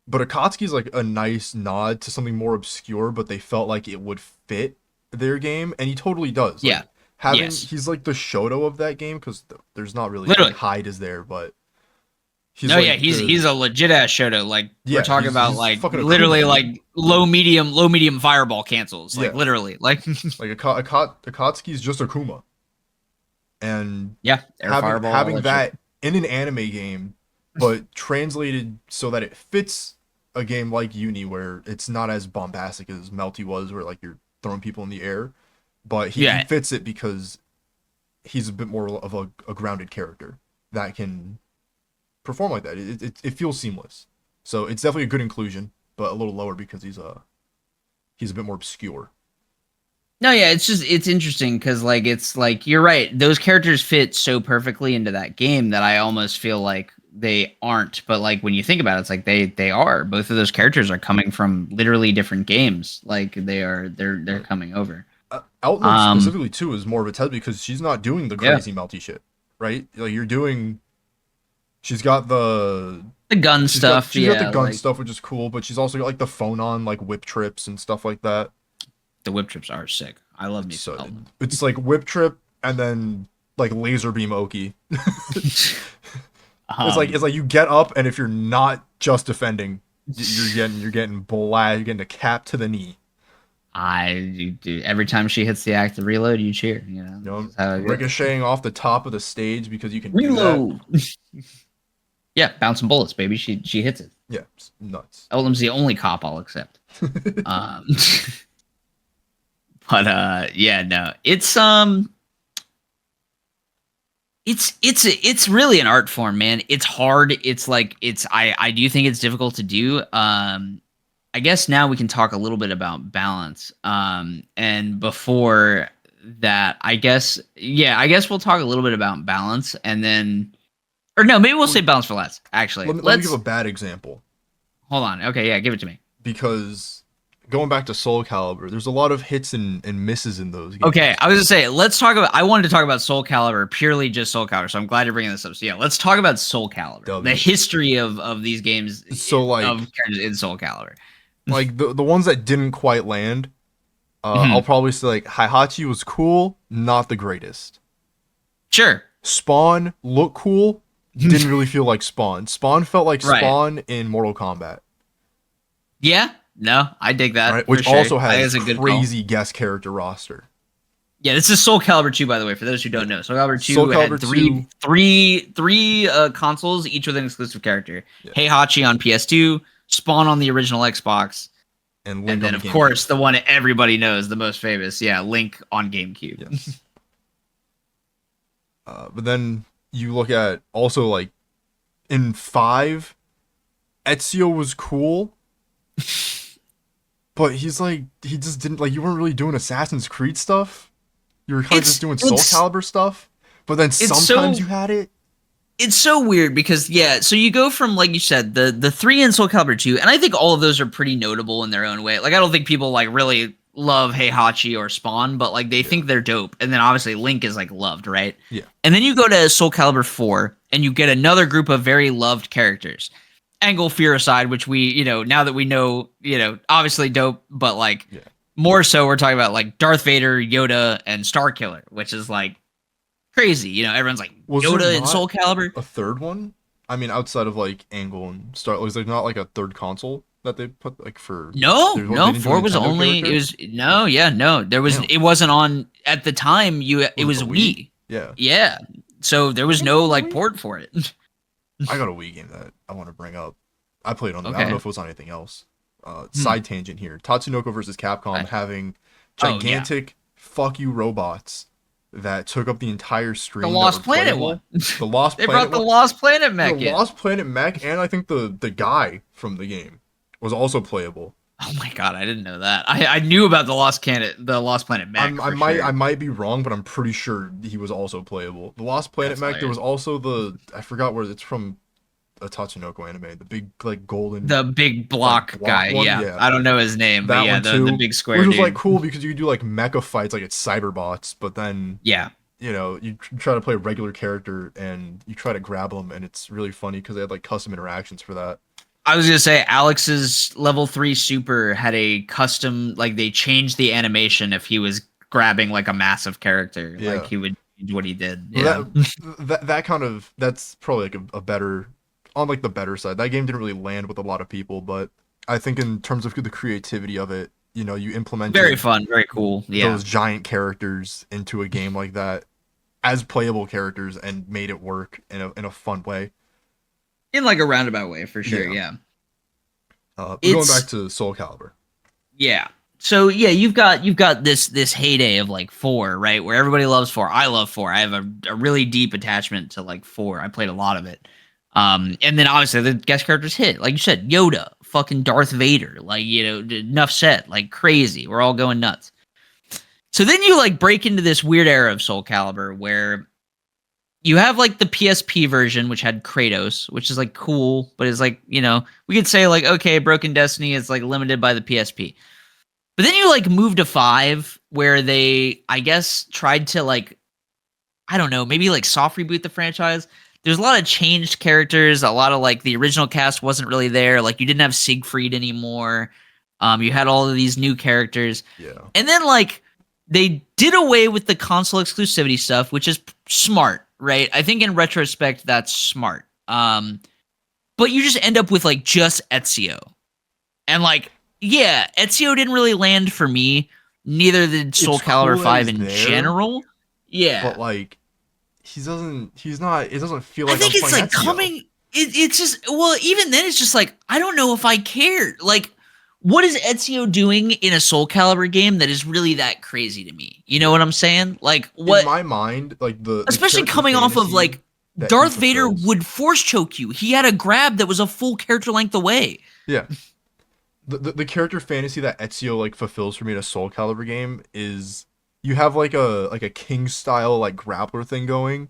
But Akatsuki's like a nice nod to something more obscure, but they felt like it would fit their game, and he totally does. Like, he's like the Shoto of that game because there's not really like, Hyde is there, but he's a legit ass Shoto. Like we're talking about like literally like low medium fireball cancels. Like literally like Akatsuki's just Akuma, and having that in an anime game. But translated so that it fits a game like Uni, where it's not as bombastic as Melty was, where like you're throwing people in the air, but he fits it because he's a bit more of a grounded character that can perform like that. It feels seamless. So it's definitely a good inclusion, but a little lower because he's a bit more obscure. No, yeah, it's interesting because like it's like you're right. Those characters fit so perfectly into that game that I almost feel like they aren't. But like when you think about it, it's like they are. Both of those characters are coming from literally different games. Like they're coming over. Outlook specifically too is more of a test because she's not doing the Yeah. crazy melty shit, right? Like you're doing. She's got the gun stuff. She's got the gun like, stuff, which is cool, but she's also got like the phone on, like whip trips and stuff like that. the whip trips are sick. I love me So some. it's like whip trip and then like laser beam Oki. It's like you get up and if you're not just defending, you're getting blast, you're getting a cap to the knee. You do every time she hits the active reload, you cheer. You know, Ricocheting off the top of the stage because you can reload. do that. Yeah, bouncing bullets, baby. She hits it. Yeah, it's nuts. Eldam's the only cop I'll accept. But yeah, no, it's really an art form, man. It's hard. It's like I do think it's difficult to do. I guess now we can talk a little bit about balance. And before that, I guess we'll talk a little bit about balance, and then, or no, maybe we'll say balance for last. Actually, let me give a bad example. Hold on. Okay, yeah, give it to me. Because going back to Soul Calibur, there's a lot of hits and misses in those games. Okay, I was gonna say I wanted to talk about Soul Calibur, purely just Soul Calibur. So I'm glad you're bringing this up. So yeah, let's talk about Soul Calibur, the history of these games. So like of characters in Soul Calibur, like the ones that didn't quite land. I'll probably say like Heihachi was cool, not the greatest. Sure. Spawn looked cool, didn't really feel like Spawn. Spawn felt like Spawn in Mortal Kombat. Yeah. No, I dig that. Right? Which also has a good crazy guest character roster. Yeah, this is Soul Calibur 2, by the way, for those who don't know. Soul Calibur 2 had three consoles, each with an exclusive character. Yeah. Heihachi on PS2, Spawn on the original Xbox, and then, of course, the one everybody knows, the most famous, Link on GameCube. Yes. But then you look at also, like, in 5, Ezio was cool. But he's like, he just didn't, like, you weren't really doing Assassin's Creed stuff. You were kind of just doing Soul Calibur stuff. But then sometimes you had it. It's so weird because, so you go from, like you said, the 3 in Soul Calibur 2, and I think all of those are pretty notable in their own way. Like, I don't think people, like, really love Heihachi or Spawn, but, like, they think they're dope. And then, obviously, Link is, like, loved, right? Yeah. And then you go to Soul Calibur 4, and you get another group of very loved characters. Angle Fear aside, which we, now that we know, obviously dope, but like more so we're talking about like Darth Vader, Yoda, and Starkiller, which is like crazy. Everyone's like, Yoda in Soul Calibur. A third one? I mean, outside of like Angle and Star, was there not like a third console that they put like for? No, 4 was only, characters? There was, it wasn't on at the time. It was Wii. Yeah. So there was no like port for it. I got a Wii game that I want to bring up. I played on. I don't know if it was on anything else. Side tangent here. Tatsunoko versus Capcom having gigantic fuck you robots that took up the entire screen. The Lost Planet one. The Lost They Planet. Brought the Lost Planet mech. The Lost Planet mech, and I think the guy from the game was also playable. Oh my god, I didn't know that. I knew about the Lost Planet mech. I might be wrong, but I'm pretty sure he was also playable. The Lost Planet mech. There was also I forgot where it's from, a Tatsunoko anime. The big like golden. The big block guy. Yeah. I don't know his name, but yeah, the big square. Which was like cool because you could do like mecha fights like it's Cyberbots, but then you try to play a regular character and you try to grab them, and it's really funny because they had like custom interactions for that. I was gonna say Alex's level 3 super had a custom, like they changed the animation if he was grabbing like a massive character, like he would change what he did. Well, that kind of, that's probably like a better, on like the better side. That game didn't really land with a lot of people, but I think in terms of the creativity of it, you implemented very fun, very cool. Those giant characters into a game like that as playable characters and made it work in a fun way. In like a roundabout way, for sure, yeah. Going back to Soul Calibur. Yeah. So yeah, you've got this heyday of like 4, right? Where everybody loves 4. I love 4. I have a really deep attachment to like 4. I played a lot of it. And then obviously the guest characters hit, like you said, Yoda, fucking Darth Vader, like, you know, enough said, like crazy. We're all going nuts. So then you like break into this weird era of Soul Calibur where you have like the PSP version, which had Kratos, which is like cool, but it's like, you know, we could say like, okay, Broken Destiny is like limited by the PSP. But then you like move to 5 where they, I guess, tried to like, I don't know, maybe like soft reboot the franchise. There's a lot of changed characters. A lot of like the original cast wasn't really there. Like you didn't have Siegfried anymore. You had all of these new characters. Yeah. And then like they did away with the console exclusivity stuff, which is smart, right? I think in retrospect, that's smart. But you just end up with like just Ezio. And like, yeah, Ezio didn't really land for me. Neither did Soul Calibur 5 in general. Yeah. But like, it doesn't feel like I think I'm it's like playing Ezio. coming. It's just, well, even then it's just like, I don't know if I cared. Like, what is Ezio doing in a Soul Calibur game that is really that crazy to me? You know what I'm saying? Like, what? In my mind, like especially coming off of like Darth Vader would force choke you. He had a grab that was a full character length away. Yeah. The character fantasy that Ezio like fulfills for me in a Soul Calibur game is you have like a king style like grappler thing going,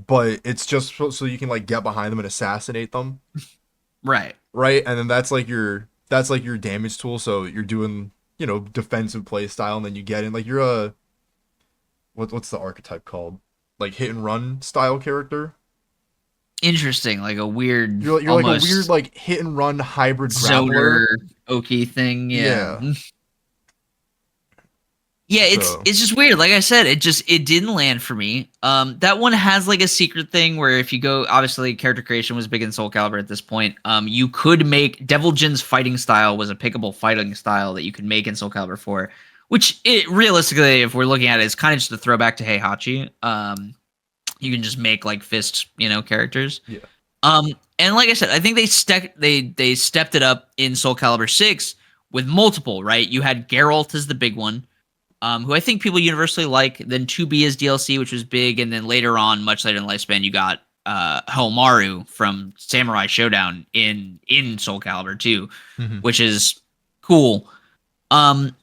but it's just so you can like get behind them and assassinate them. Right. Right, and then that's like your damage tool. So you're doing, you know, defensive play style, and then you get in like you're a what's the archetype called? Like hit and run style character. Interesting, like a weird. You're like a weird like hit and run hybrid zoner grappler. Oki thing. Yeah. Yeah, So. it's just weird. Like I said, it didn't land for me. That one has like a secret thing where if you go, obviously character creation was big in Soul Calibur at this point. You could make Devil Jin's fighting style was a pickable fighting style that you could make in Soul Calibur 4, which realistically, if we're looking at it, is kind of just a throwback to Heihachi. You can just make like fist, you know, characters. Yeah. And like I said, I think they stepped it up in Soul Calibur 6 with multiple, right? You had Geralt as the big one, who I think people universally like. Then 2B as DLC, which was big, and then later on, much later in lifespan, you got Homaru from Samurai Showdown in Soul Calibur 2, which is cool. But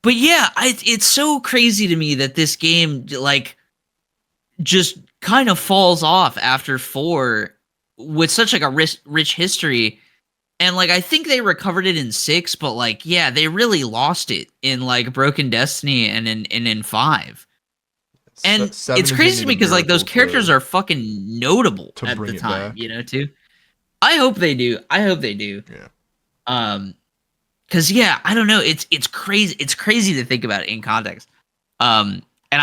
yeah, it's so crazy to me that this game like just kind of falls off after 4 with such like a rich history. And like I think they recovered it in 6, but like yeah, they really lost it in like Broken Destiny and in 5. And it's crazy to me because like those characters are fucking notable at the time, you know, too. I hope they do. Yeah. Cause yeah, I don't know. It's crazy. It's crazy to think about it in context. And we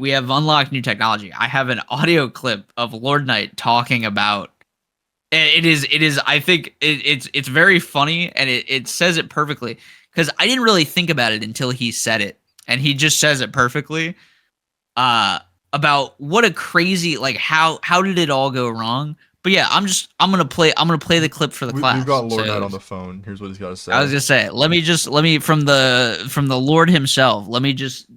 have unlocked new technology. I have an audio clip of Lord Knight talking about it is I think it's very funny, and it says it perfectly because I didn't really think about it until he said it, and he just says it perfectly about what a crazy, like how did it all go wrong. But yeah, I'm gonna play the clip for the class. We've got Lord Knight on the phone. Here's what he's got to say. I was gonna say, let me from the Lord himself. Let me just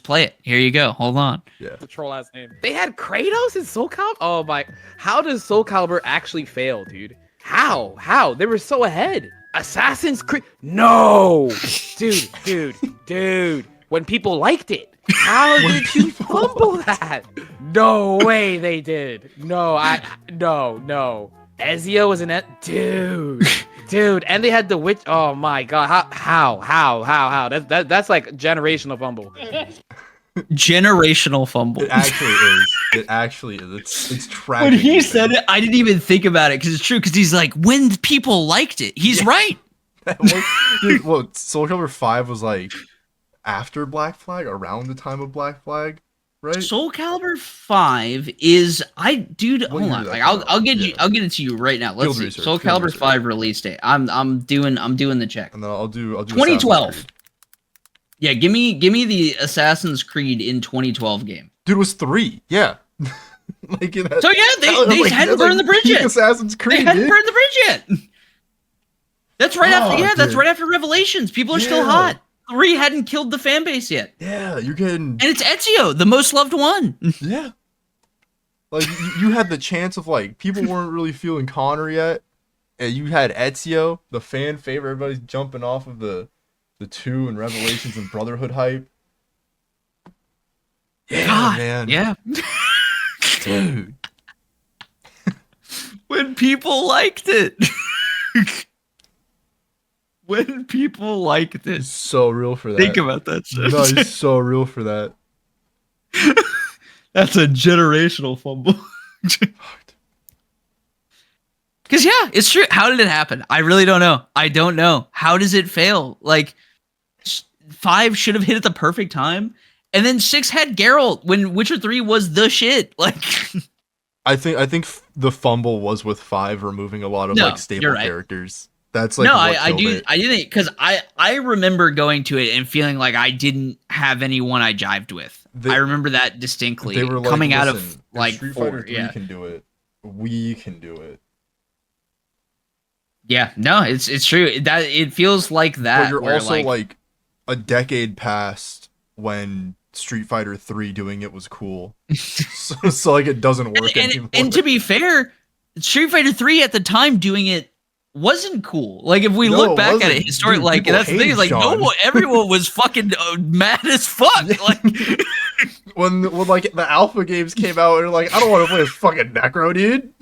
play it. Here you go. Hold on. Yeah. The troll ass name. They had Kratos in Soul Calibur. Oh my! How does Soul Calibur actually fail, dude? How? They were so ahead. Assassin's Creed. No, dude. When people liked it. How did you fumble that? No way they did. No. Ezio was in dude, and they had the witch. Oh my god, how? That's like generational fumble. Generational fumble. It actually is. It's tragic. When he said it, I didn't even think about it because it's true. Because he's like, when people liked it, he's right. Well, Soul Calibur 5 was like after Black Flag, around the time of Black Flag, right? Soul Calibur 5 is hold on. Like I'll get it to you right now. Let's see. Soul Calibur 5 release date. I'm doing the check. And then I'll do 2012. Yeah, give me the Assassin's Creed in 2012 game. Dude, it was 3. Yeah. Like so yeah, they hadn't burned the bridge yet. Assassin's Creed. They hadn't burned the bridge yet. That's right after. Yeah, that's dude. right after Revelations. People are still hot. 3 hadn't killed the fan base yet. Yeah, you're getting. And it's Ezio, the most loved one. Yeah. Like you had the chance of like people weren't really feeling Connor yet, and you had Ezio, the fan favorite. Everybody's jumping off of the 2 and Revelations and Brotherhood hype. Yeah, God, man. yeah. Dude. When people liked it. When people liked it. He's so real for that. Think about that shit. No, he's so real for that. That's a generational fumble. Because, yeah, it's true. How did it happen? I really don't know. I don't know. How does it fail? Like, 5 should have hit at the perfect time. And then 6 had Geralt when Witcher 3 was the shit. Like, I think the fumble was with 5 removing a lot of like staple characters. That's like no, what I do. it. I didn't because I remember going to it and feeling like I didn't have anyone I jived with. I remember that distinctly. They were like, coming out of "Listen, like Street 4, Fighter 3 can do it. We can do it." Yeah, no, it's true. That it feels like that. But you're also like a decade past when Street Fighter 3 doing it was cool. so like it doesn't work anymore. And to be fair, Street Fighter 3 at the time doing it wasn't cool. Like if we look back at it historically, like that's the thing. Like everyone was fucking mad as fuck. Like when like the alpha games came out, and they're like, I don't want to play this fucking Necro, dude.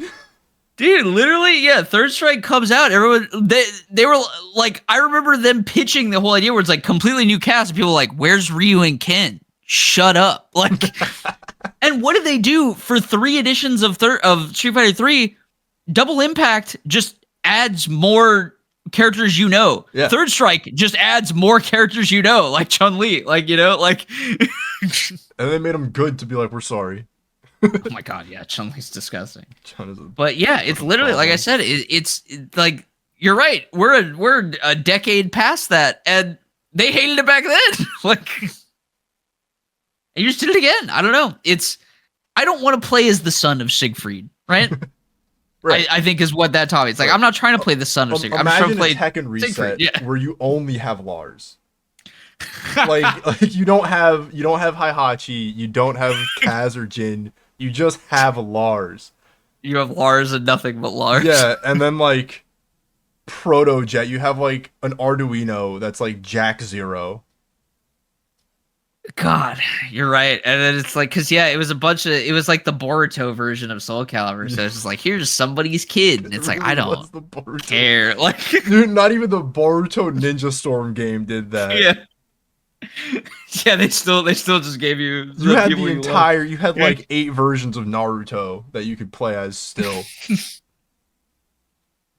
Dude, literally, yeah. Third Strike comes out. Everyone, they were like, I remember them pitching the whole idea where it's like completely new cast. And people were like, "Where's Ryu and Ken? Shut up!" Like, and what did they do for 3 editions of Street Fighter 3? Double Impact just adds more characters you know. Yeah. Third Strike just adds more characters you know, like Chun-Li, like like. And they made them good to be like, we're sorry. Oh my god, yeah, Chun-Li's disgusting. But yeah, it's literally like I said, it's like you're right. We're a decade past that, and they hated it back then. Like, and you just did it again. I don't know. I don't want to play as the son of Siegfried, right? Right. I think is what that taught me. It's like I'm not trying to play the son of Siegfried. I'm trying to play Tekken Reset, yeah. where you only have Lars. like you don't have Heihachi, you don't have Kaz or Jin. You just have Lars. You have Lars and nothing but Lars. Yeah, and then like Proto Jet, you have like an Arduino that's like Jack Zero. God, you're right. And then it's like, cause yeah, it was like the Boruto version of Soul Calibur. So it's just like, here's somebody's kid. And it's like, I don't care. Like, dude, not even the Boruto Ninja Storm game did that. Yeah. Yeah, they still just gave you. You had the entire. You had like 8 versions of Naruto that you could play as still.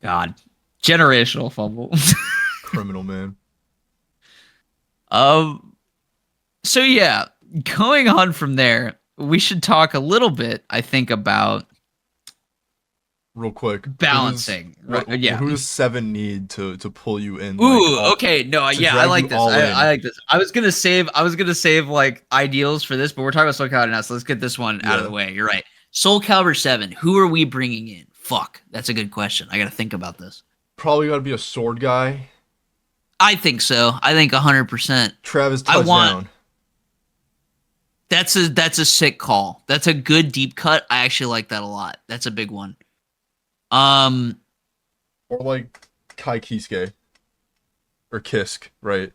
God, generational fumble. Criminal, man. So yeah, going on from there, we should talk a little bit, I think, about real quick balancing. Who does 7 need to pull you in? Ooh, okay, no, yeah, I like this. I like this. I was gonna save like ideals for this, but we're talking about Soul Calibur now, so let's get this one out of the way. You're right. Soul Calibur 7. Who are we bringing in? Fuck, that's a good question. I gotta think about this. Probably gotta be a sword guy. I think so. I think 100%. Travis Touchdown. That's a sick call. That's a good deep cut. I actually like that a lot. That's a big one. Or like Kai Kisuke. Or Kisk, right?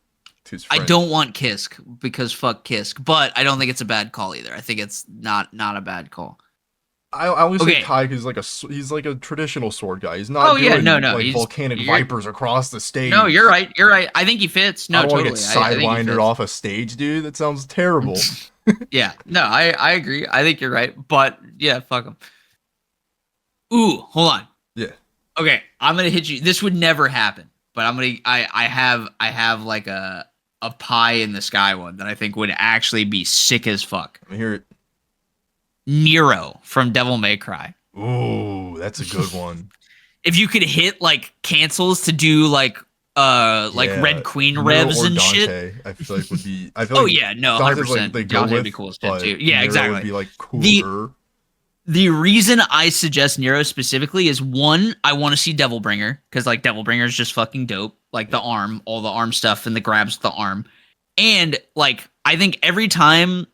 I don't want Kisk because fuck Kisk, but I don't think it's a bad call either. I think it's not a bad call. I always say Kai because he's like a traditional sword guy. He's not doing volcanic vipers across the stage. No, you're right. I think he fits. No, I don't totally. want to get sidewindered off a stage, dude. That sounds terrible. Yeah, no, I agree. I think you're right, but yeah, fuck him. Ooh, hold on. Yeah. Okay, I'm gonna hit you. This would never happen, but I have like a pie in the sky one that I think would actually be sick as fuck. Let me hear it. Nero from Devil May Cry. Ooh, that's a good one. If you could hit like cancels to do like Red Queen revs and Dante, shit. I feel like would be. I feel 100%. Dante would be cool as shit too. Yeah, Nero exactly. would be like cooler. the reason I suggest Nero specifically is one, I want to see Devilbringer because like Devilbringer is just fucking dope. Like the arm, all the arm stuff and the grabs with the arm. And like I think every time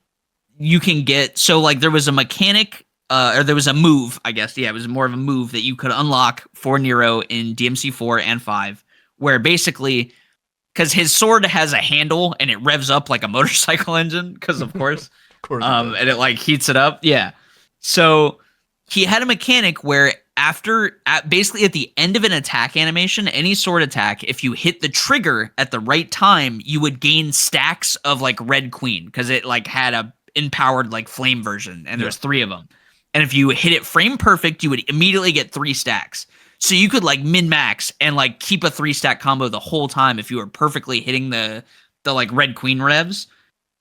you can get like there was a mechanic or there was a move, I guess. Yeah, it was more of a move that you could unlock for Nero in DMC 4 and 5, where basically because his sword has a handle and it revs up like a motorcycle engine, because of course. And it like heats it up. Yeah. So he had a mechanic where basically at the end of an attack animation, any sword attack, if you hit the trigger at the right time, you would gain stacks of like Red Queen because it like had a empowered like flame version and there's 3 of them. And if you hit it frame perfect, you would immediately get 3 stacks. So you could like min max and like keep a 3-stack combo the whole time if you were perfectly hitting the like Red Queen revs.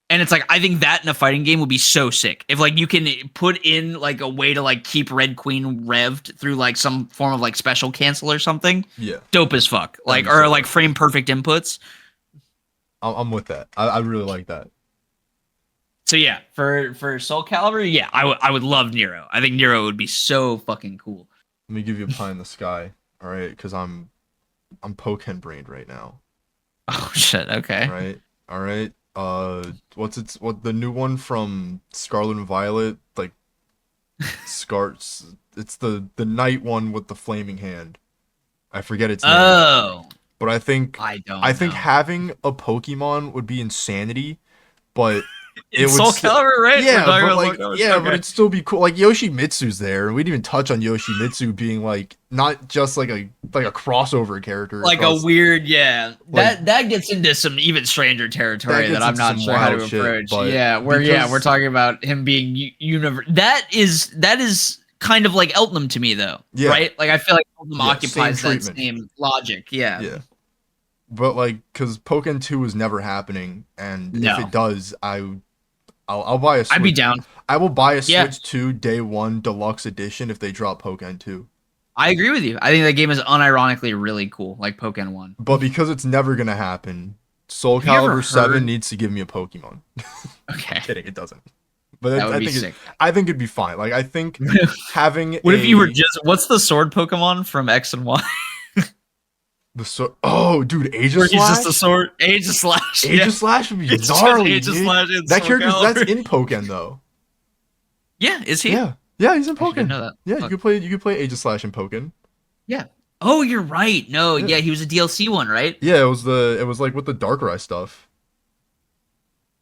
And it's like, I think that in a fighting game would be so sick. If like you can put in like a way to like keep Red Queen revved through like some form of like special cancel or something. Yeah. Dope as fuck. Like, or like frame perfect inputs. I'm with that. I really like that. So yeah, for Soul Calibur, yeah, I would love Nero. I think Nero would be so fucking cool. Let me give you a pie in the sky. All right. Cause I'm Pokken brained right now. Oh shit. Okay. All right. What the new one from Scarlet and Violet, like it's the night one with the flaming hand. I forget its name. Oh. But I think know. having a Pokemon would be insanity, but it would Soul Calibur, right? Yeah, but like but it'd still be cool. Like Yoshimitsu's there, and we didn't even touch on Yoshimitsu being like not just like a crossover character, like a weird that gets into some even stranger territory that I'm not sure how to approach. We're talking about him being that is kind of like Eltnum to me though, right? Like I feel like Eltnum occupies that same logic. Yeah. But like, because Pokken 2 is never happening, and if it does, I'll buy a Switch. I'd be down. I will buy a Switch 2 Day 1 Deluxe Edition if they drop Pokken 2. I agree with you. I think that game is unironically really cool, like Pokken 1. But because it's never going to happen, Soul Calibur 7 needs to give me a Pokemon. Okay. Kidding, it doesn't. But that would be sick. I think it'd be fine. Like, I think having What if you were what's the sword Pokemon from X and Y? Oh, dude, Aegis Slash? He's just a sword. Aegis Slash. Aegis Slash would be gnarly. Aegis Slash that character, that's in Pokken though. Yeah, is he? Yeah, he's in Pokken. I didn't know that. Yeah, you could play Aegis Slash in Pokken. Yeah. Oh, you're right. No, yeah, he was a DLC one, right? Yeah, it was like with the Darkrai stuff.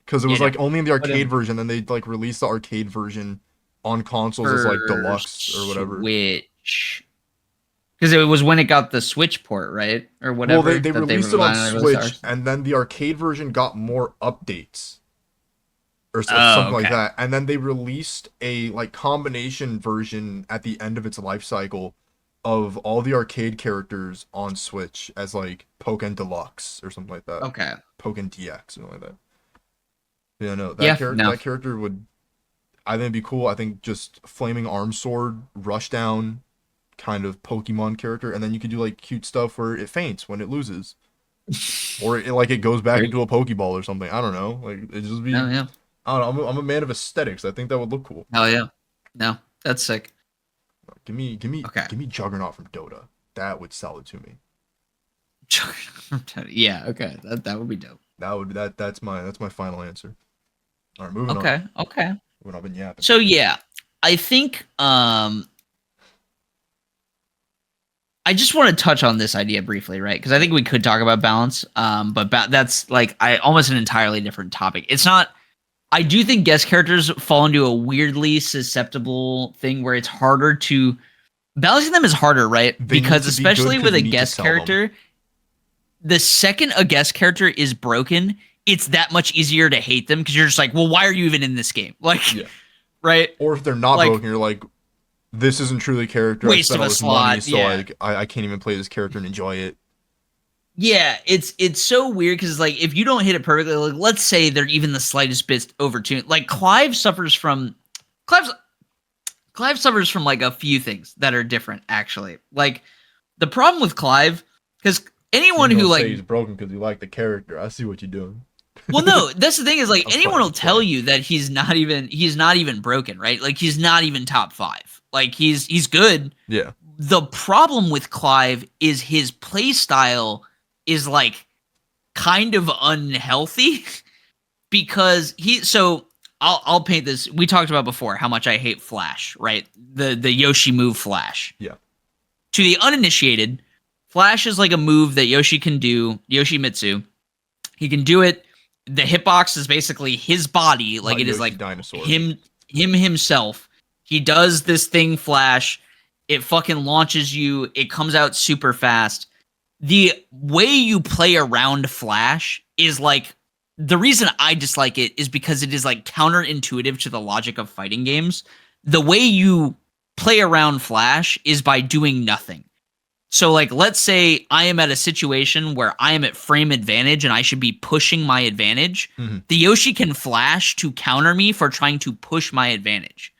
Because it was like only in the arcade version, and they like released the arcade version on consoles as like deluxe or whatever. Switch. Because it was when it got the Switch port, right? Or whatever. Well, they released it on Switch, and then the arcade version got more updates. Or something like that. And then they released a like combination version at the end of its life cycle of all the arcade characters on Switch as like Pokken Deluxe or something like that. Okay. Pokken DX or something like that. Yeah, no. That character would, I think it'd be cool. I think just Flaming Arm Sword, Rushdown kind of Pokemon character, and then you could do like cute stuff where it faints when it loses. Or it goes back into a Pokeball or something. I don't know. Like it just be I don't know. I'm a man of aesthetics. I think that would look cool. Hell yeah. No, that's sick. Give me Juggernaut from Dota. That would sell it to me. Yeah, okay. That would be dope. That's my final answer. All right, moving on. Okay. When I've been yapping. So yeah, I think I just want to touch on this idea briefly, right? Because I think we could talk about balance, but that's like almost an entirely different topic. It's not. I do think guest characters fall into a weirdly susceptible thing where it's harder to balancing them is harder, right? Because especially with a guest character, the second a guest character is broken, it's that much easier to hate them because you're just like, well, why are you even in this game? Like, right? Or if they're not broken, you're like, this isn't truly character. Waste of a slot. Money, so like, I can't even play this character and enjoy it. Yeah, it's so weird because like if you don't hit it perfectly, like let's say they're even the slightest bit overtuned. Like Clive suffers from like a few things that are different actually. Like the problem with Clive, because anyone who like he's broken because you like the character. I see what you're doing. Well, no, that's the thing is like I'm anyone playing, will tell you that he's not even broken, right? Like he's not even top 5. Like he's good. Yeah. The problem with Clive is his play style is like kind of unhealthy because I'll paint this. We talked about before how much I hate Flash, right? The Yoshi move Flash. Yeah. To the uninitiated, Flash is like a move that Yoshi can do, Yoshimitsu. He can do it. The hitbox is basically his body, like it is like dinosaur. him himself. He does this thing Flash. It fucking launches you. It comes out super fast. The way you play around Flash is like the reason I dislike it is because it is like counterintuitive to the logic of fighting games. The way you play around Flash is by doing nothing. So, like, let's say I am at a situation where I am at frame advantage and I should be pushing my advantage. Mm-hmm. The Yoshi can flash to counter me for trying to push my advantage.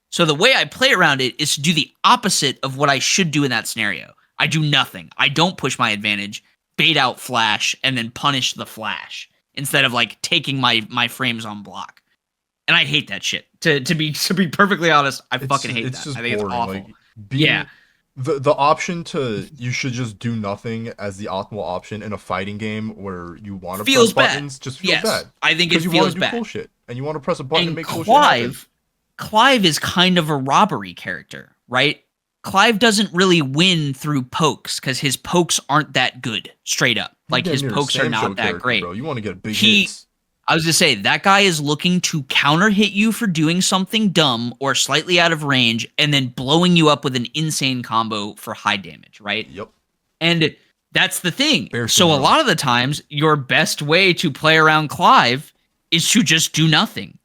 So the way I play around it is to do the opposite of what I should do in that scenario. I do nothing. I don't push my advantage, bait out flash, and then punish the flash instead of, like, taking my frames on block. And I hate that shit. To be perfectly honest, I fucking hate that. I think boring. it's awful. Like, yeah. The option to you should just do nothing as the optimal option in a fighting game where you want to press buttons just feels bad. I think it you feels want to bad. Do cool shit, and you want to press a button and and make cool shit happen. Clive is kind of a robbery character, right? Clive doesn't really win through pokes because his pokes aren't that good, straight up. Like his pokes are not that great. Bro. You want to get big hits. I was gonna say that guy is looking to counter hit you for doing something dumb or slightly out of range, and then blowing you up with an insane combo for high damage, right? Yep. And that's the thing. So a lot of the times, your best way to play around Clive is to just do nothing.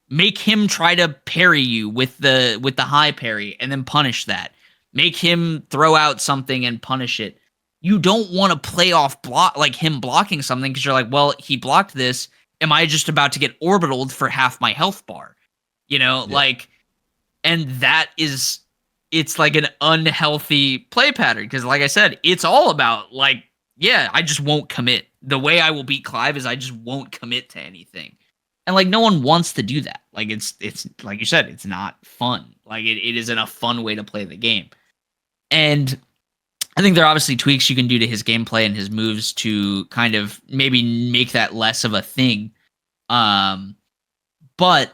Make him try to parry you with the high parry, and then punish that. Make him throw out something and punish it. You don't want to play off like him blocking something because you're like, well, he blocked this. Am I just about to get orbitaled for half my health bar? You know, like, and that is, it's like an unhealthy play pattern. Because like I said, it's all about like, yeah, I just won't commit. The way I will beat Clive is I just won't commit to anything. And like, no one wants to do that. Like, it's like you said, it's not fun. Like it isn't a fun way to play the game. And I think there are obviously tweaks you can do to his gameplay and his moves to kind of maybe make that less of a thing. But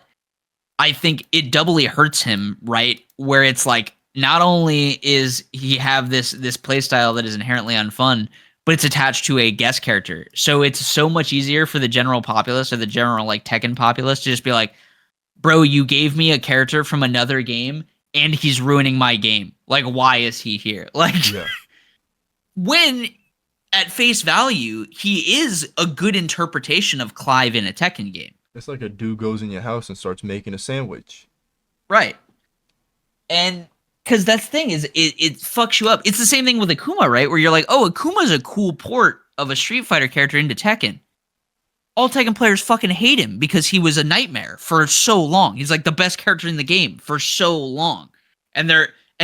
I think it doubly hurts him, right? Where it's like, not only is he have this playstyle that is inherently unfun, but it's attached to a guest character. So it's so much easier for the general populace or the general like Tekken populace to just be like, bro, you gave me a character from another game and he's ruining my game. Like, why is he here? Like, yeah. When at face value, he is a good interpretation of Clive in a Tekken game. It's like a dude goes in your house and starts making a sandwich. Right. And because that's the thing is it fucks you up. It's the same thing with Akuma, right? Where you're like, oh, Akuma's a cool port of a Street Fighter character into Tekken. All Tekken players fucking hate him because he was a nightmare for so long. He's like the best character in the game for so long. And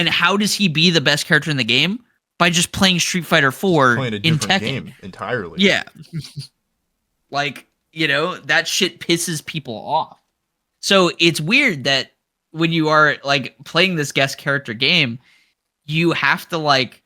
how does he be the best character in the game? By just playing Street Fighter 4 playing a in different Tekken. Game entirely. Yeah. Like, you know, that shit pisses people off. So it's weird that when you are like playing this guest character game, you have to like,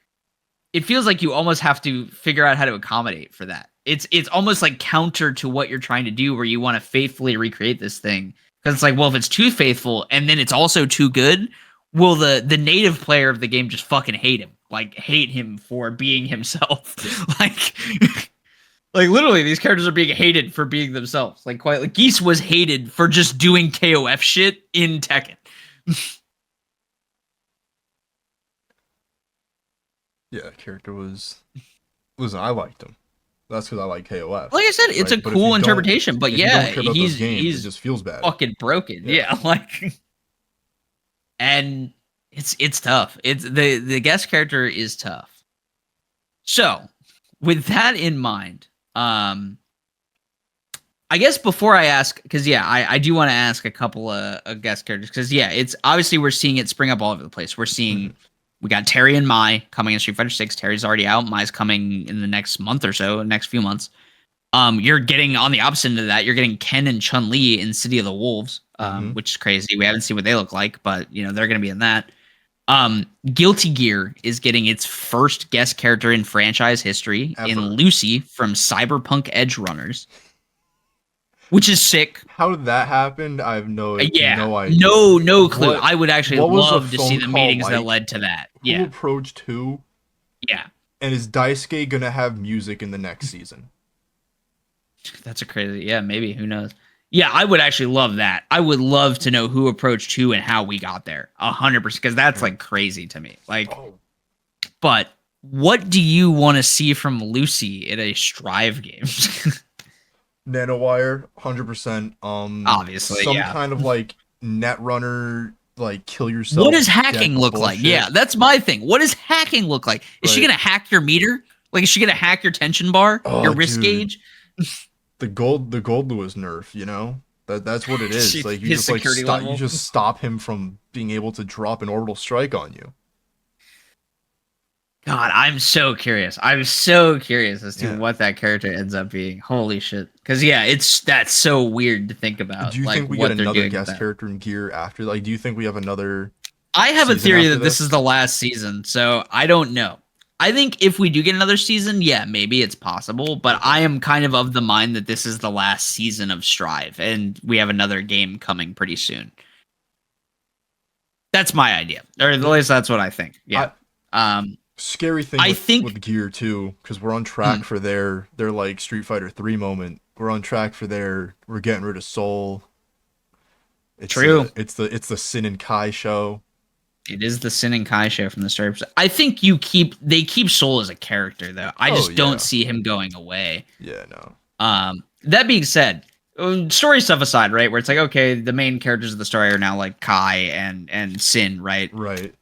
it feels like you almost have to figure out how to accommodate for that. It's almost like counter to what you're trying to do, where you want to faithfully recreate this thing. Because it's like, well, if it's too faithful and then it's also too good, will the native player of the game just fucking hate him? Like, hate him for being himself. like literally, these characters are being hated for being themselves. Like, quite like Geese was hated for just doing KOF shit in Tekken. Yeah, character was. Listen, I liked him. That's because I like KOF. Like I said, it's a cool interpretation, but yeah, he's it just feels bad. Fucking broken. Yeah, like, and it's tough. It's the guest character is tough. So, with that in mind, I guess before I ask, because yeah, I do want to ask a couple of guest characters, because yeah, it's obviously we're seeing it spring up all over the place. We're seeing we got Terry and Mai coming in Street Fighter 6. Terry's already out. Mai's coming in the next month or so, next few months. You're getting on the opposite end of that. You're getting Ken and Chun-Li in City of the Wolves, which is crazy. We haven't seen what they look like, but you know they're going to be in that. Guilty Gear is getting its first guest character in franchise history in Lucy from Cyberpunk Edge Runners, which is sick. How did that happen? I have no idea. No clue. I would actually love to see the meetings that led to that. Who approached who? Yeah. And is Daisuke gonna have music in the next season? That's a crazy. Yeah, maybe. Who knows? Yeah, I would actually love that. I would love to know who approached who and how we got there. 100%, because that's like crazy to me. Like, but what do you want to see from Lucy in a Strive game? Nanowire, 100%. Obviously, some kind of like Netrunner, like kill yourself. What does hacking look like? Yeah, that's my thing. What does hacking look like? Is she gonna hack your meter? Like, is she gonna hack your tension bar, your wrist gauge? The gold Lewis nerf, you know, that's what it is. Like you just stop him from being able to drop an orbital strike on you. God, I'm so curious. I'm so curious as to what that character ends up being. Holy shit! Because that's so weird to think about. Do you think we get another guest character in Gear after? Like, do you think we have another? I have a theory that this is the last season, so I don't know. I think if we do get another season, yeah, maybe it's possible. But I am kind of the mind that this is the last season of Strive, and we have another game coming pretty soon. That's my idea, or at least that's what I think. Yeah. Scary thing with Gear too, because we're on track for their like Street Fighter 3 moment. We're on track for we're getting rid of Soul. It's True. It's the Sin and Kai show. It is the Sin and Kai show from the story. I think they keep Soul as a character though. I just don't see him going away. Yeah, no. That being said, story stuff aside, right? Where it's like, okay, the main characters of the story are now like Kai and Sin, right? Right.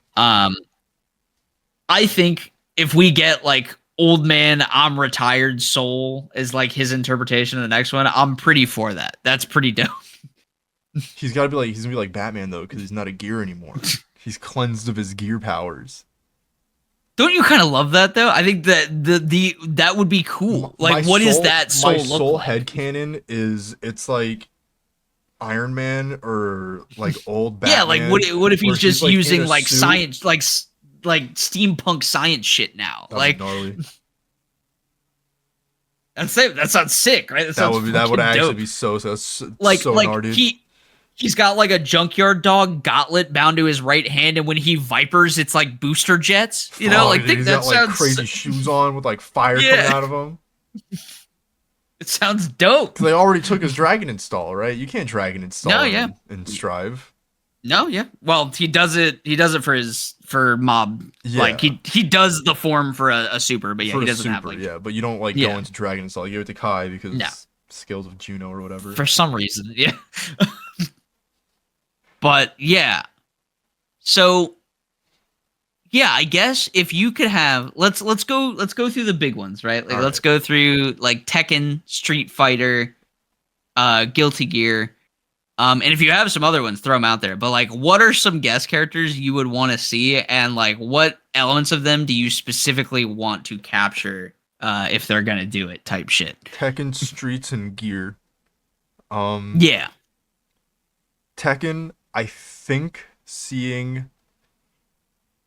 I think if we get like old man, I'm retired Soul is like his interpretation of the next one, I'm pretty for that. That's pretty dope. He's gonna be like Batman though, because he's not a gear anymore. He's cleansed of his gear powers. Don't you kind of love that though? I think that that would be cool. Like, what is that Soul? My Soul headcanon is it's like Iron Man or like old Batman. Yeah, like what if he's just using like science, like steampunk science shit now? That'd like that sounds sick, right? That would actually be so gnarly. He's got like a junkyard dog gauntlet bound to his right hand, and when he vipers, it's like booster jets. You know, like he's got like crazy shoes on with like fire coming out of them. It sounds dope. They already took his dragon install, right? You can't dragon install in Strive. No, yeah. Well, he does it for mob. Yeah. Like he does the form for a super, but yeah, he doesn't have like but you don't like go into dragon install. You give it to Kai because skills of Juno or whatever. For some reason, yeah. But yeah. So yeah, I guess if you could have let's go through the big ones, right? Like let's go through like Tekken, Street Fighter, Guilty Gear. And if you have some other ones, throw them out there. But like, what are some guest characters you would want to see, and like, what elements of them do you specifically want to capture if they're gonna do it? Type shit. Tekken, Streets, and Gear. Yeah. Tekken, I think seeing.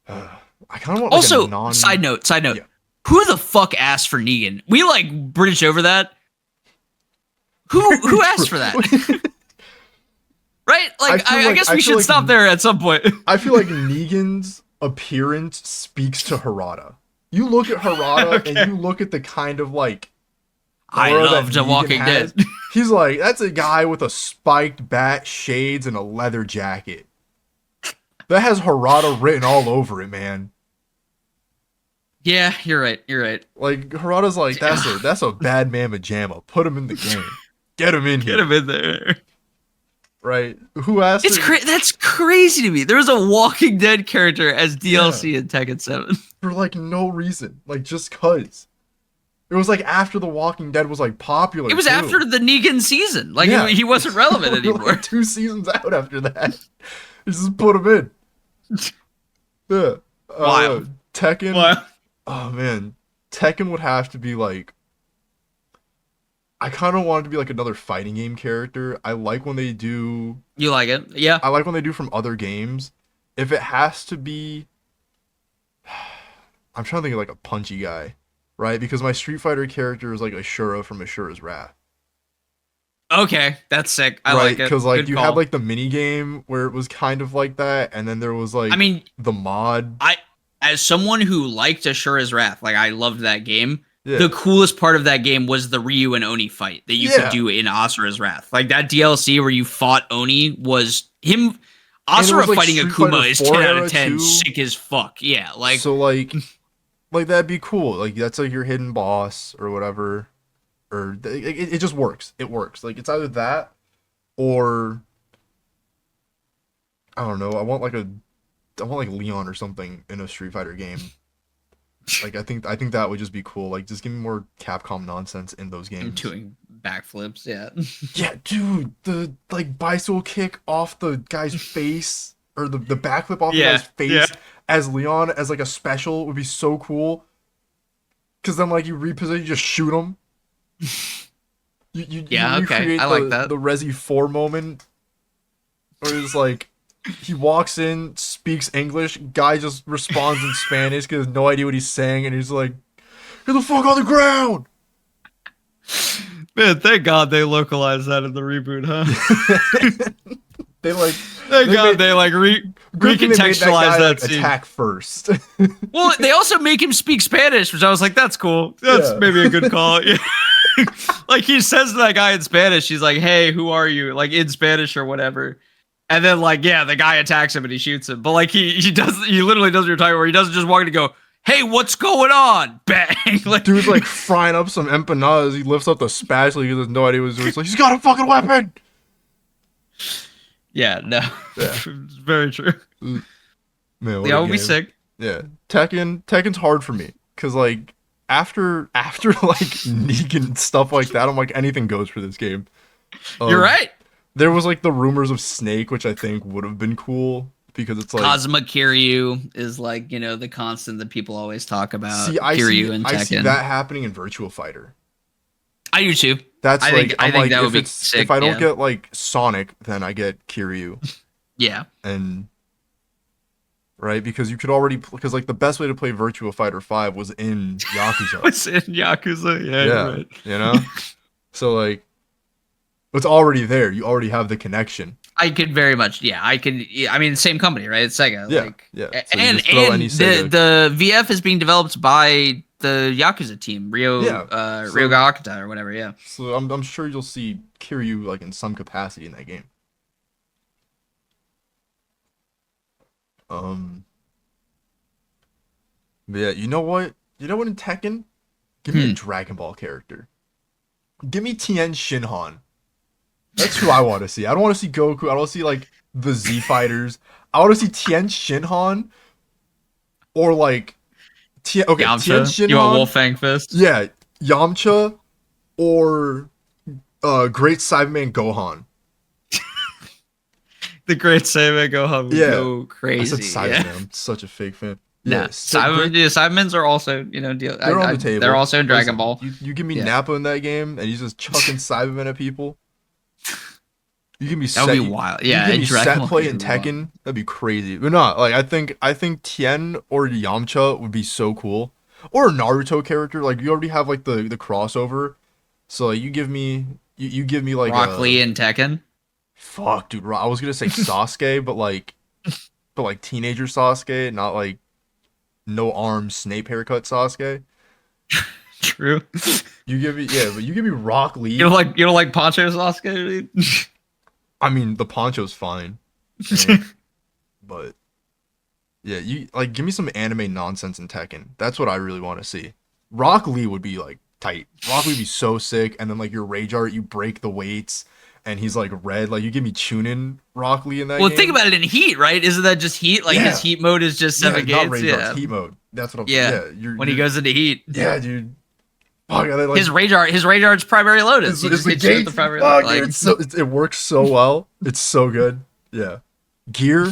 I kind of want. Also, side note. Yeah. Who the fuck asked for Negan? We like British over that. Who asked for that? Right? Like, I guess we should stop there at some point. I feel like Negan's appearance speaks to Harada. You look at Harada and you look at the kind of like. I love The Walking Dead. He's like, that's a guy with a spiked bat, shades, and a leather jacket. That has Harada written all over it, man. Yeah, you're right. Like, Harada's like, that's a bad man pajama. Put him in the game. Get him in here. Get him in there. Right? Who asked? That's crazy to me. There was a Walking Dead character as DLC in Tekken 7. For like no reason. Like, just cuz. It was like after The Walking Dead was like popular. It was after the Negan season. Like he wasn't relevant anymore. Like 2 seasons out after that. Just put him in. Yeah. Wow. Tekken. Wow. Oh man. Tekken would have to be like. I kind of want it to be like another fighting game character. I like when they do. You like it? Yeah. I like when they do from other games. If it has to be, I'm trying to think of like a punchy guy, right? Because my Street Fighter character is like Ashura from Ashura's Wrath. Okay, that's sick. I Right, like it. because like Good you call. had like the mini game where it was kind of like that, and then there was like I mean, the mod. as someone who liked Ashura's Wrath, like I loved that game. Yeah. The coolest part of that game was the Ryu and Oni fight that you could Yeah. do in Asura's Wrath. Like that DLC where you fought Oni was him. And it Asura was, like, fighting Street Akuma Fighter is 4 10 out era of 10, too. sick as fuck. Yeah, like So like that'd be cool. Like that's like your hidden boss or whatever, or it just works. It works. Like it's either that or I don't know. I want like Leon or something in a Street Fighter game. Like I think that would just be cool. Like just give me more Capcom nonsense in those games. doing backflips. Yeah, Yeah, dude, the like bicycle kick off the guy's face or the backflip off the guy's face as Leon as like a special would be so cool. Cause then like you reposition, you just shoot him. You Yeah, okay, recreate I like that. the Resi 4 moment, where it's like he walks in, speaks English, guy just responds in Spanish because no idea what he's saying, and he's like, "Get the fuck on the ground!" man, thank God they localized that in the reboot, huh? They like Thank They God made- they like good thing they made recontextualized guy, that like, scene. attack first. Well, they also make him speak Spanish, which I was like, that's cool. That's Yeah. maybe a good call. Yeah. Like he says to that guy in Spanish, he's like, "Hey, who are you?" Like in Spanish or whatever. And then like, yeah, the guy attacks him and he shoots him. But like he literally does what you're talking about, where he doesn't just walk in and go, "Hey, what's going on?" Bang. Like Dude's like frying up some empanadas. He lifts up the spatula. He has no idea what he's doing. He's like, he's got a fucking weapon. yeah, no. Yeah. It's very true. Man, what Yeah, a would be game. sick. Yeah, Tekken's hard for me because like after like Negan stuff like that, I'm like anything goes for this game. You're right. There was like the rumors of Snake, which I think would have been cool because it's like Kazuma Kiryu is like, the constant that people always talk about. see I Kiryu see and I see Tekken. that happening in Virtua Fighter. I do too. That's I like think- I'm I think like that would if be it's sick, if I don't yeah. get like Sonic, then I get Kiryu Yeah. and right because you could already because like the best way to play Virtua Fighter 5 was in Yakuza. It's in Yakuza. Yeah, Yeah, you're right. you know? So, like, it's already there. You already have the connection. I could very much, I mean, same company, right? It's Sega. Yeah, Like, yeah. So you and just throw any Sega- the VF is being developed by the Yakuza team, Ryo Yeah, so- Ryoga Akita or whatever. Yeah. So, I'm sure you'll see Kiryu, like, in some capacity in that game. But yeah, you know what? You know what in Tekken? Give me a Dragon Ball character. Give me Tien Shinhan. That's who I want to see. I don't want to see Goku. I don't want to see, like, the Z Fighters. I want to see Tien Shinhan. Or, like... Tien Yamcha. Shinhan. You want Wolfang Fist? Yeah, Yamcha. Or Great Cyberman Gohan. The Great Saiyan Gohan would Yeah. go I crazy. said Cyberman. Yeah. I'm such a fake fan. Yeah, Cybermans are also, They're on the table. They're also in Dragon Listen, Ball. You give me Yeah. Nappa in that game, and he's just chucking Cybermen at people. You give me That would be wild. Yeah, you give in me Dragon set Ball play would in be wild. Tekken. That'd be crazy. But not like I think Tien or Yamcha would be so cool, or a Naruto character. Like you already have like the crossover, so like, you give me like Rock Lee and Tekken. fuck, dude. I was gonna say Sasuke, but like teenager Sasuke, not like no arms Snape haircut Sasuke. True. You give me but you give me Rock Lee. You don't like Poncho Sasuke? Dude? I mean, the poncho's fine, but yeah, you like give me some anime nonsense in Tekken. That's what I really want to see. Rock Lee would be like tight. Rock Lee would be so sick, and then like your rage art, you break the weights, and he's like red. Like you give me Chunin Rock Lee in that. Well, game. think about it in Heat, right? Isn't that just Heat? Like Yeah. his Heat mode is just seven Not gates. rage Yeah. arts, heat mode. That's what I'm. Yeah. When he goes into Heat, Yeah, dude. Fuck, and then, like, his rage art's primary Lotus. He just hits you with the primary Fuck, Lotus. dude, it works so well. It's so good. Yeah. Gear.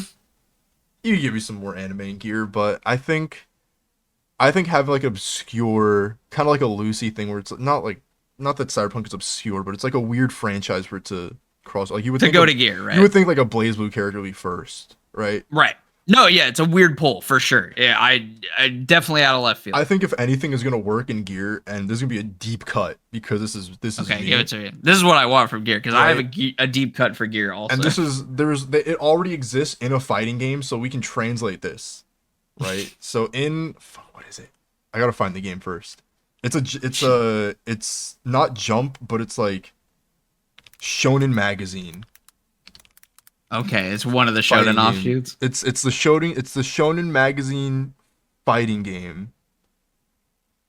You can give me some more anime in Gear, but I think having like obscure, kind of like a Lucy thing where it's not like not that Cyberpunk is obscure, but it's like a weird franchise for it to cross. Like you would To think go of- to Gear, right? You would think like a BlazBlue character would be first, right? Right. No, yeah, it's a weird pull for sure. Yeah, I definitely out of left field. I think if anything is gonna work in Gear, and there's gonna be a deep cut because this is Okay, me. give it to me. This is what I want from Gear because I have Right. a deep cut for Gear also. And it already exists in a fighting game, so we can translate this, right? So what is it? I gotta find the game first. It's not Jump, but it's like Shonen Magazine. Okay, it's one of the fighting Shonen game. offshoots. It's the Shonen Magazine fighting game.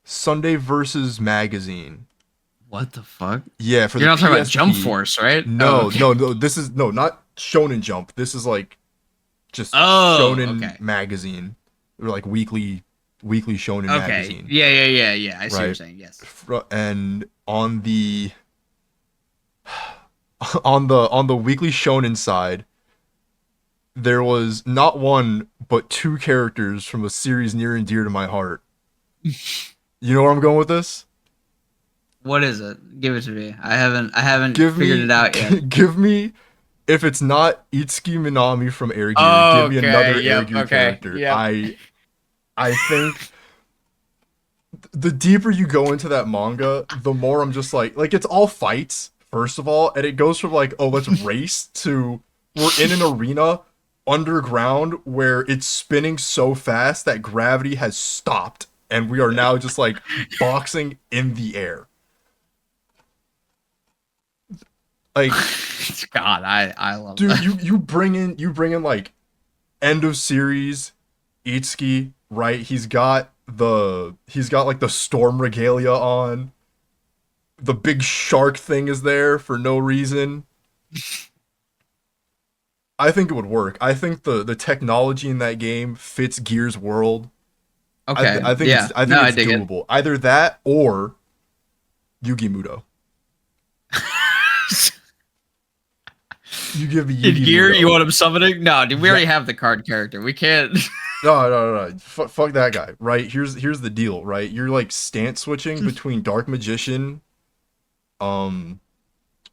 Sunday versus Magazine. What the fuck? Yeah, for You're the not talking about PSP. Jump Force, right? No, Oh, okay. no. This is not Shonen Jump. This is like just Oh, Shonen okay. Magazine, or like weekly Shonen Okay. magazine. Yeah. I see what you're Right. saying. Yes. And on the on the weekly Shonen side, there was not one but two characters from a series near and dear to my heart. You know where I'm going with this? What is it? Give it to me. I haven't Give figured me it out yet. give me if it's not Itsuki Minami from Air Gear, Oh, give me okay, another yep, Air Gear okay, character. yep. I think the deeper you go into that manga, the more I'm just like it's all fights, first of all, and it goes from like, oh, let's race to we're in an arena underground where it's spinning so fast that gravity has stopped and we are now just like boxing in the air. Like God, I love dude, that. you bring in like end of series Itsuki, right? He's got like the storm regalia on. The big shark thing is there for no reason. I think it would work. I think the technology in that game fits Gears world. Okay. I think yeah. it's I think no, it's I dig doable. Either that or Yugi Muto. You give me In Yugi Gear, Muto. you want him summoning? No, dude, we already have the card character. We can't. No. Fuck that guy. Right? Here's the deal. Right? You're like stance switching between Dark Magician. What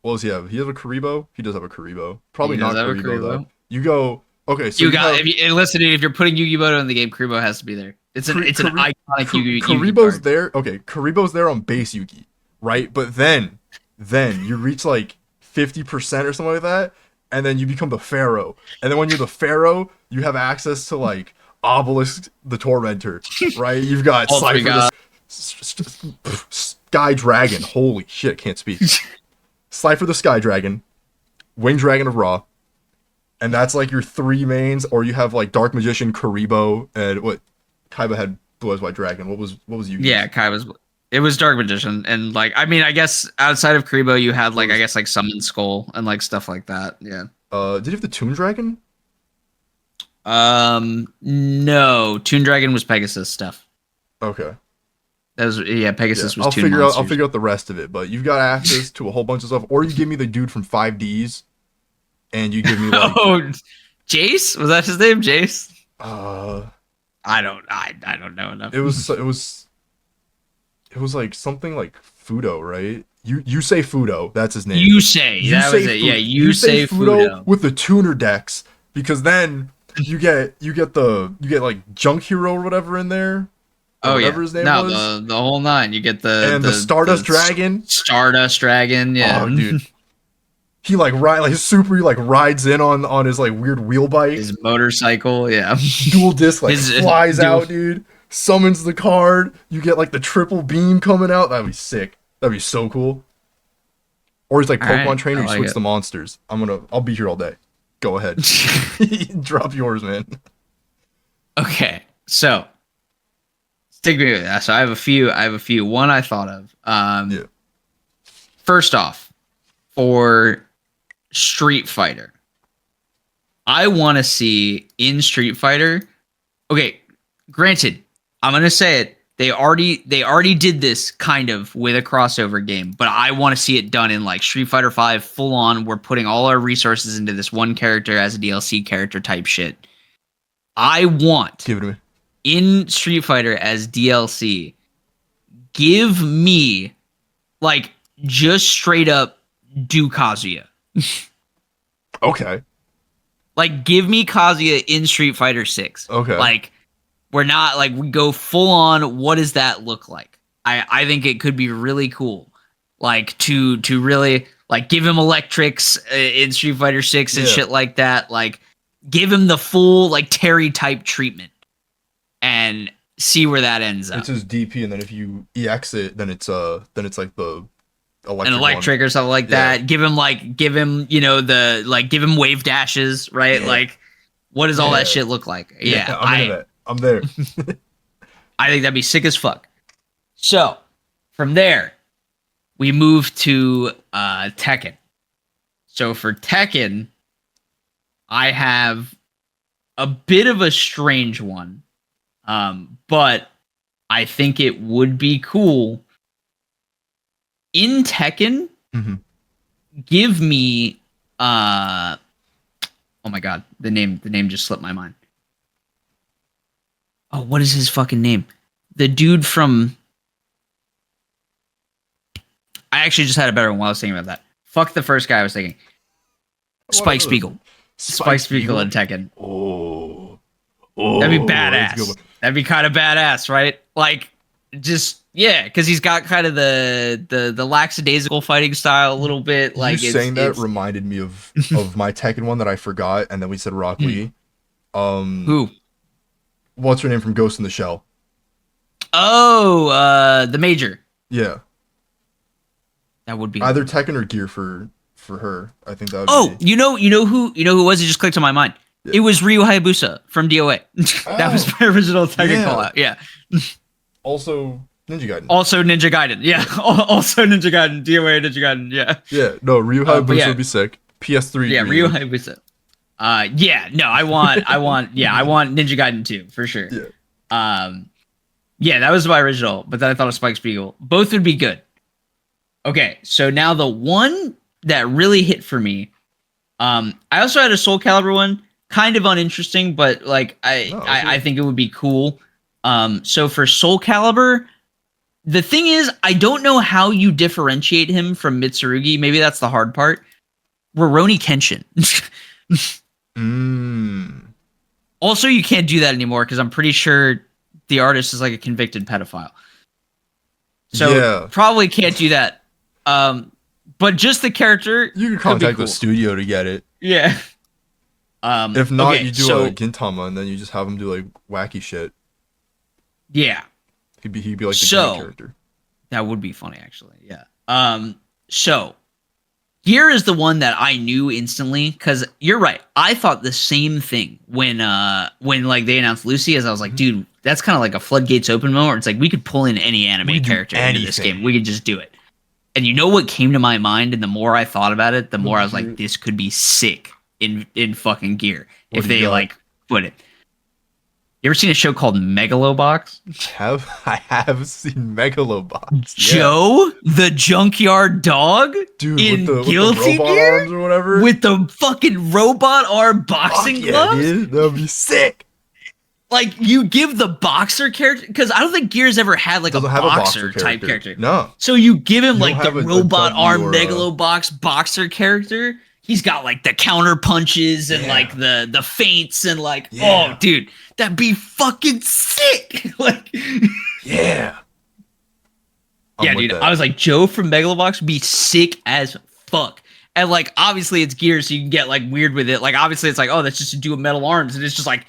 does he have? He has a Karibo. He does have a Karibo. Probably He does not have a Karibo though. Karibo. You go. Okay, so you got. have, If you're putting Yu-Gi-Oh in the game, Kuribo has to be there. It's an iconic Yugi Karibo's card. there. Okay, Karibo's there on base Yugi, right? But then you reach like 50% or something like that, and then you become the Pharaoh. And then when you're the Pharaoh, you have access to like Obelisk the Tormentor, right? You've got All three Cypher the Sky Dragon. Holy shit, can't speak. Cypher the Sky Dragon, Winged Dragon of Ra, and that's like your three mains. Or you have like Dark Magician, Karibo, and what Kaiba had Blue Eyes White Dragon. What was you? Yeah, Kai was. It was Dark Magician, and like I mean, I guess outside of Kuribo, you had like I guess like Summon Skull and like stuff like that. Yeah. Did you have the Toon Dragon? No, Toon Dragon was Pegasus stuff. Okay. That was Pegasus was I'll Toon figure Monsters. out the rest of it, but you've got access to a whole bunch of stuff, or you give me the dude from 5Ds, and you give me like Oh, Jace? Was that his name, Jace? uh, I don't know enough. it was like something like Fudo, right? You say Fudo, that's his name. You say that was it. Yeah, you say Fudo with the tuner decks, because then you get like Junk Hero or whatever in there. Oh yeah, whatever his name no, was. the whole nine. You get the Stardust Dragon. Stardust Dragon, yeah. Oh, dude. He like rides in on his like weird wheel bike. His motorcycle, yeah. Dual disc like His- flies dual- out, dude. Summons the card. You get like the triple beam coming out. That'd be sick. That'd be so cool. Or he's like All Pokemon right, trainer. I You like switch it. the monsters. I'll be here all day. Go ahead. Drop yours, man. Okay, so stick me with that. So I have a few. One I thought of. Yeah. First off, for Street Fighter, I want to see in Street Fighter. Okay, granted, I'm gonna say it. They already did this kind of with a crossover game, but I want to see it done in like Street Fighter 5 full on. We're putting all our resources into this one character as a DLC character type shit. I want Give it to me. in Street Fighter as DLC, give me like just straight up do Kazuya. Okay. Like, give me Kazuya in Street Fighter 6. Okay. Like, we're not, like, we go full on, what does that look like? I think it could be really cool. Like, to really, like, give him electrics in Street Fighter 6 and shit like that. Like, give him the full, like, Terry-type treatment. And see where that ends up. It's his DP, and then if you EX it, then it's like the an electric or something like that. Give him give him wave dashes, right? Yeah. Like, what does all that shit look like? Yeah, I'm there. I think that'd be sick as fuck. So from there, we move to Tekken. So for Tekken, I have a bit of a strange one, but I think it would be cool. In Tekken, give me oh my god, the name just slipped my mind. Oh, what is his fucking name? The dude from I actually just had a better one while I was thinking about that. Fuck the first guy I was thinking. Spike Spiegel. Spike Spiegel in Tekken. Oh, that'd be badass. That'd be kind of badass, right? Like, just because he's got kind of the lackadaisical fighting style a little bit. Like, you saying that reminded me of my Tekken one that I forgot, and then we said Rock Lee. Who? What's her name from Ghost in the Shell? Oh, the Major. Yeah. That would be either Tekken or Gear for her. I think that would be. you know who was? It just clicked on my mind. Yeah. It was Ryu Hayabusa from DOA. That was my original Tekken call out. Yeah. Also Ninja Gaiden. Also Ninja Gaiden. Yeah. Also Ninja Gaiden. DOA Ninja Gaiden. Yeah. Yeah. No, Ryu Hayabusa would be sick. PS3. Yeah, Ryu Hayabusa. I want Ninja Gaiden 2 for sure. Yeah. Yeah, that was my original, but then I thought of Spike Spiegel. Both would be good. Okay, so now the one that really hit for me, I also had a Soul Calibur one, kind of uninteresting, but like I think it would be cool. So for Soul Calibur, the thing is, I don't know how you differentiate him from Mitsurugi. Maybe that's the hard part. Rurouni Kenshin. Also, you can't do that anymore because I'm pretty sure the artist is like a convicted pedophile. So probably can't do that. But just the character, you can contact the studio to get it. Yeah. If not, you do a Gintama and then you just have him do like wacky shit. Yeah. He'd be like the main character. That would be funny, actually. Yeah. So Gear is the one that I knew instantly because you're right. I thought the same thing when like they announced Lucy, as I was like, dude, that's kind of like a floodgates open moment. Where it's like we could pull in any anime character into this game. We could just do it. And you know what came to my mind, and the more I thought about it, the more I was like, this could be sick in fucking Gear if they like put it. You ever seen a show called Megalobox? I have seen Megalobox. Joe, the junkyard dog, dude, in with Guilty the Gear arms or whatever, with the fucking robot arm boxing gloves. Dude, that'd be sick. Like, you give the boxer character, because I don't think Gear's ever had like a boxer type character. No. So you give him like the robot arm Megalobox boxer character. He's got like the counter punches and like the feints and like, oh, dude, that'd be fucking sick. Like, yeah, dude. I was like, Joe from Megalobox would be sick as fuck. And like, obviously it's Gear, so you can get like weird with it. Like, obviously it's like, oh, that's just to do with metal arms, and it's just like,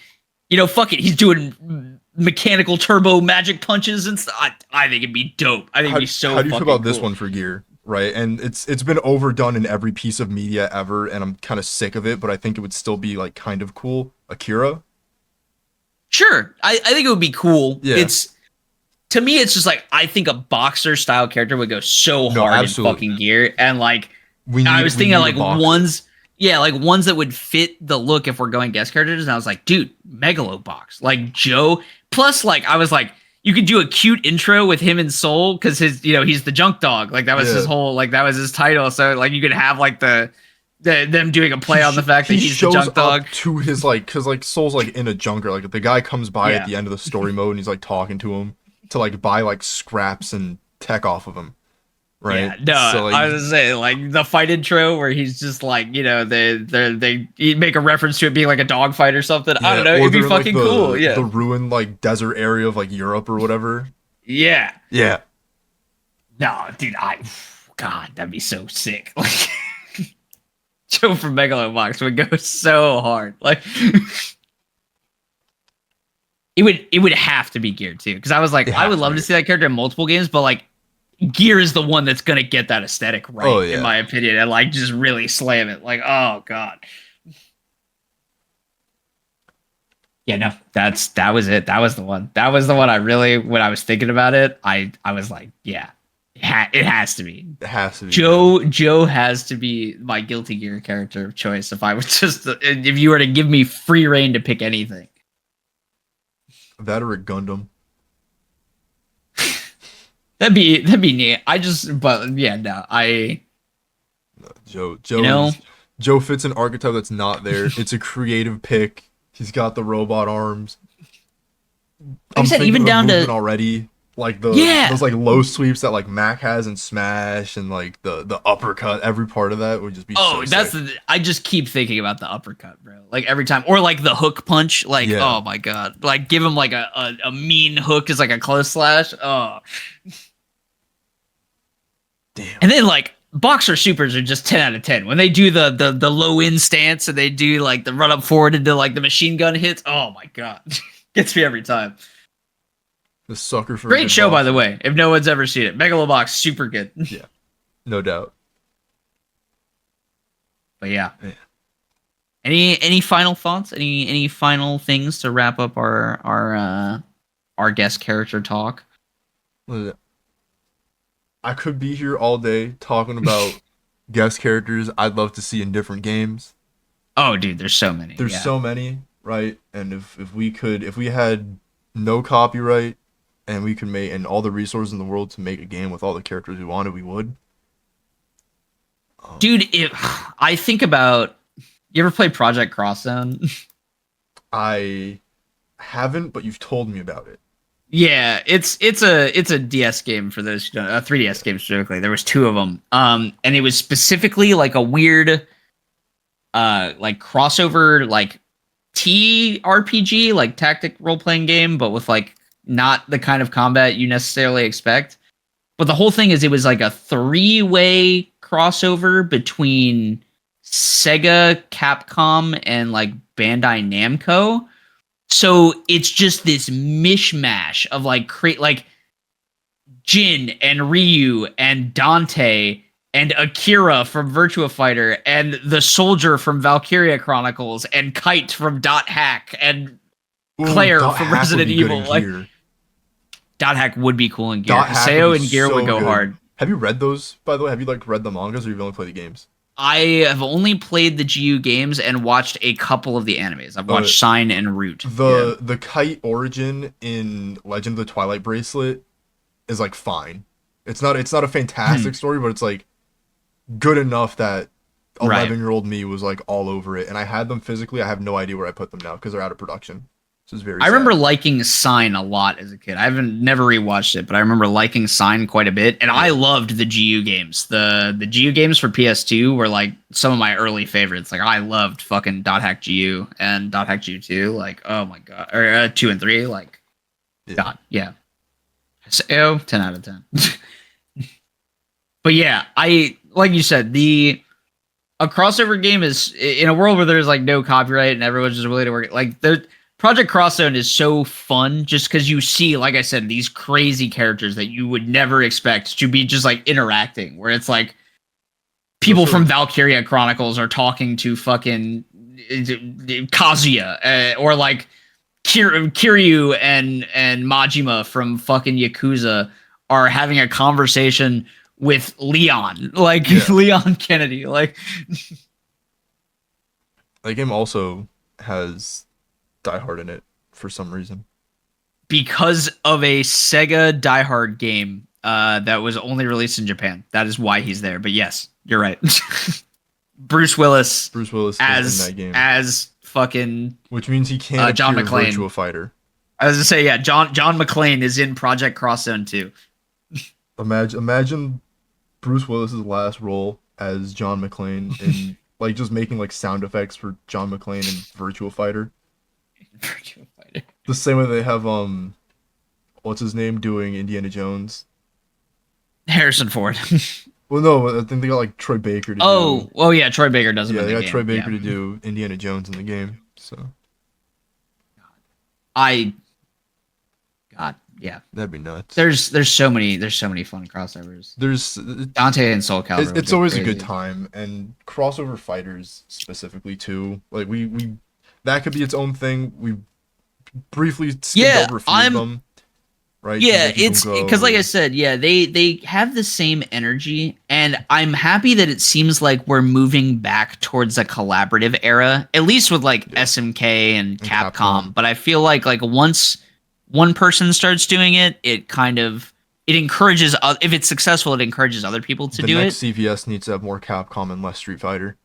you know, fuck it, he's doing mechanical turbo magic punches and stuff. I think it'd be dope. I think it'd be so. How do you feel about cool. this one for Gear? Right, and it's been overdone in every piece of media ever, and I'm kind of sick of it. But I think it would still be like kind of cool. Akira. Sure, I think it would be cool. Yeah. It's, to me, it's just like, I think a boxer style character would go so hard in fucking Gear, and like I was thinking like ones that would fit the look if we're going guest characters, and I was like, dude, Megalobox, like Joe. Plus, like I was like, you could do a cute intro with him and Soul because his, he's the junk dog. Like that was his whole, like that was his title. So like you could have like them doing a play on the fact that he's the junk dog to his like, because like Soul's like in a junker. Like the guy comes by at the end of the story mode and he's like talking to him to like buy like scraps and tech off of him. right? Yeah, no, So, like, I was gonna say like the fight intro where he's just like, you know, they make a reference to it being like a dog fight or something. I don't know, or it'd be they're in, like, fucking cool. Yeah, the ruined like desert area of like Europe or whatever. yeah. Yeah, No, dude, God, that'd be so sick. Like Joe from Megalobox would go so hard. Like it would have to be Gear too, because I was like, I would love to see that character in multiple games, but like Gear is the one that's gonna get that aesthetic right, in my opinion, and like just really slam it. Like, oh god. Yeah, no, that was it. That was the one. That was the one I really, when I was thinking about it, I was like, yeah, it has to be. it has to be. Joe has to be my Guilty Gear character of choice. If I was just, if you were to give me free reign to pick anything, That or a Gundam. that'd be neat. But yeah, no, Joe, you know, Joe fits an archetype that's not there. It's a creative pick. He's got the robot arms. I said, even down to already, like those like low sweeps that like Mac has in Smash, and like the uppercut. Every part of that would just be. Oh, so that's sick. I just keep thinking about the uppercut, bro. Like every time, or like the hook punch. Like, Yeah. oh my god, like give him like a mean hook as like a close slash. Oh, Damn. and then like boxer supers are just 10 out of 10 when they do the low in stance and they do like the run up forward into like the machine gun hits. Oh my god, gets me every time. The sucker for Great show, by the way. If no one's ever seen it, Megalobox, super good. Yeah, no doubt. But yeah. Yeah. Any final thoughts? Any final things to wrap up our guest character talk? I could be here all day talking about guest characters I'd love to see in different games. Oh, dude, there's so many. There's yeah. so many, right? And if we had no copyright and we could make and all the resources in the world to make a game with all the characters we wanted, we would. Dude, if I think about, you ever play Project Cross Zone? I haven't, but you've told me about it. Yeah, it's a DS game for those who don't, a 3DS game specifically. There was two of them. And it was specifically like a weird like crossover like TRPG, like tactic role-playing game, but with like not the kind of combat you necessarily expect. But the whole thing is it was like a 3-way crossover between Sega, Capcom, and like Bandai Namco. So it's just this mishmash of like like Jin and Ryu and Dante and Akira from Virtua Fighter and the soldier from Valkyria Chronicles and Kite from Dot Hack and Claire from Resident Evil. Like Dot Hack would be cool in Gear. Seo and Gear would go hard. Have you read those, by the way? Have you like read the mangas, or you've only played the games? I have only played the GU games and watched a couple of the animes. I've watched Sign and Root. The Kite origin in Legend of the Twilight Bracelet is like fine. It's not a fantastic story, but it's like good enough that 11-year-old me was like all over it. And I had them physically. I have no idea where I put them now because they're out of production. So it's very sad. Remember liking Sign a lot as a kid. I haven't never rewatched it, but I remember liking Sign quite a bit. And I loved the GU games. The GU games for PS2 were like some of my early favorites. Like I loved fucking Dot Hack GU and Dot Hack GU 2. Like, oh my god. Or 2 and 3. Like, God, yeah. So, 10 out of 10. But yeah, like you said, a crossover game is in a world where there's like no copyright and everyone's just willing to work. Like the Project Cross Zone is so fun just because you see, like I said, these crazy characters that you would never expect to be just like interacting, where it's like people from Valkyria Chronicles are talking to fucking Kazuya, or like Kiryu and Majima from fucking Yakuza are having a conversation with Leon, like Leon Kennedy. Like that game also has Die Hard in it for some reason. Because of a Sega Die Hard game that was only released in Japan. That is why he's there. But yes, you're right. Bruce Willis is in that game. As fucking, which means he can't John appear McClane. Virtua Fighter. I was gonna say, yeah, John McClane is in Project Cross Zone too. Imagine Bruce Willis's last role as John McClane in like just making like sound effects for John McClane in Virtua Fighter. Virtua Fighter. The same way they have what's his name doing Indiana Jones. Harrison Ford. Well, no, I think they got like Troy Baker to do. Oh yeah, Troy Baker does it. Yeah, in they the got game. Troy Baker to do Indiana Jones in the game. So God, yeah. that'd be nuts. There's so many fun crossovers. There's Dante and Soul Calibur. it's always a good time, and crossover fighters specifically too. Like we that could be its own thing. We briefly skimmed over a few of them. Right? Yeah, it's because like I said, yeah, they have the same energy, and I'm happy that it seems like we're moving back towards a collaborative era, at least with like SMK and Capcom. But I feel like once one person starts doing it, it encourages, if it's successful, it encourages other people to do it. The next CVS needs to have more Capcom and less Street Fighter.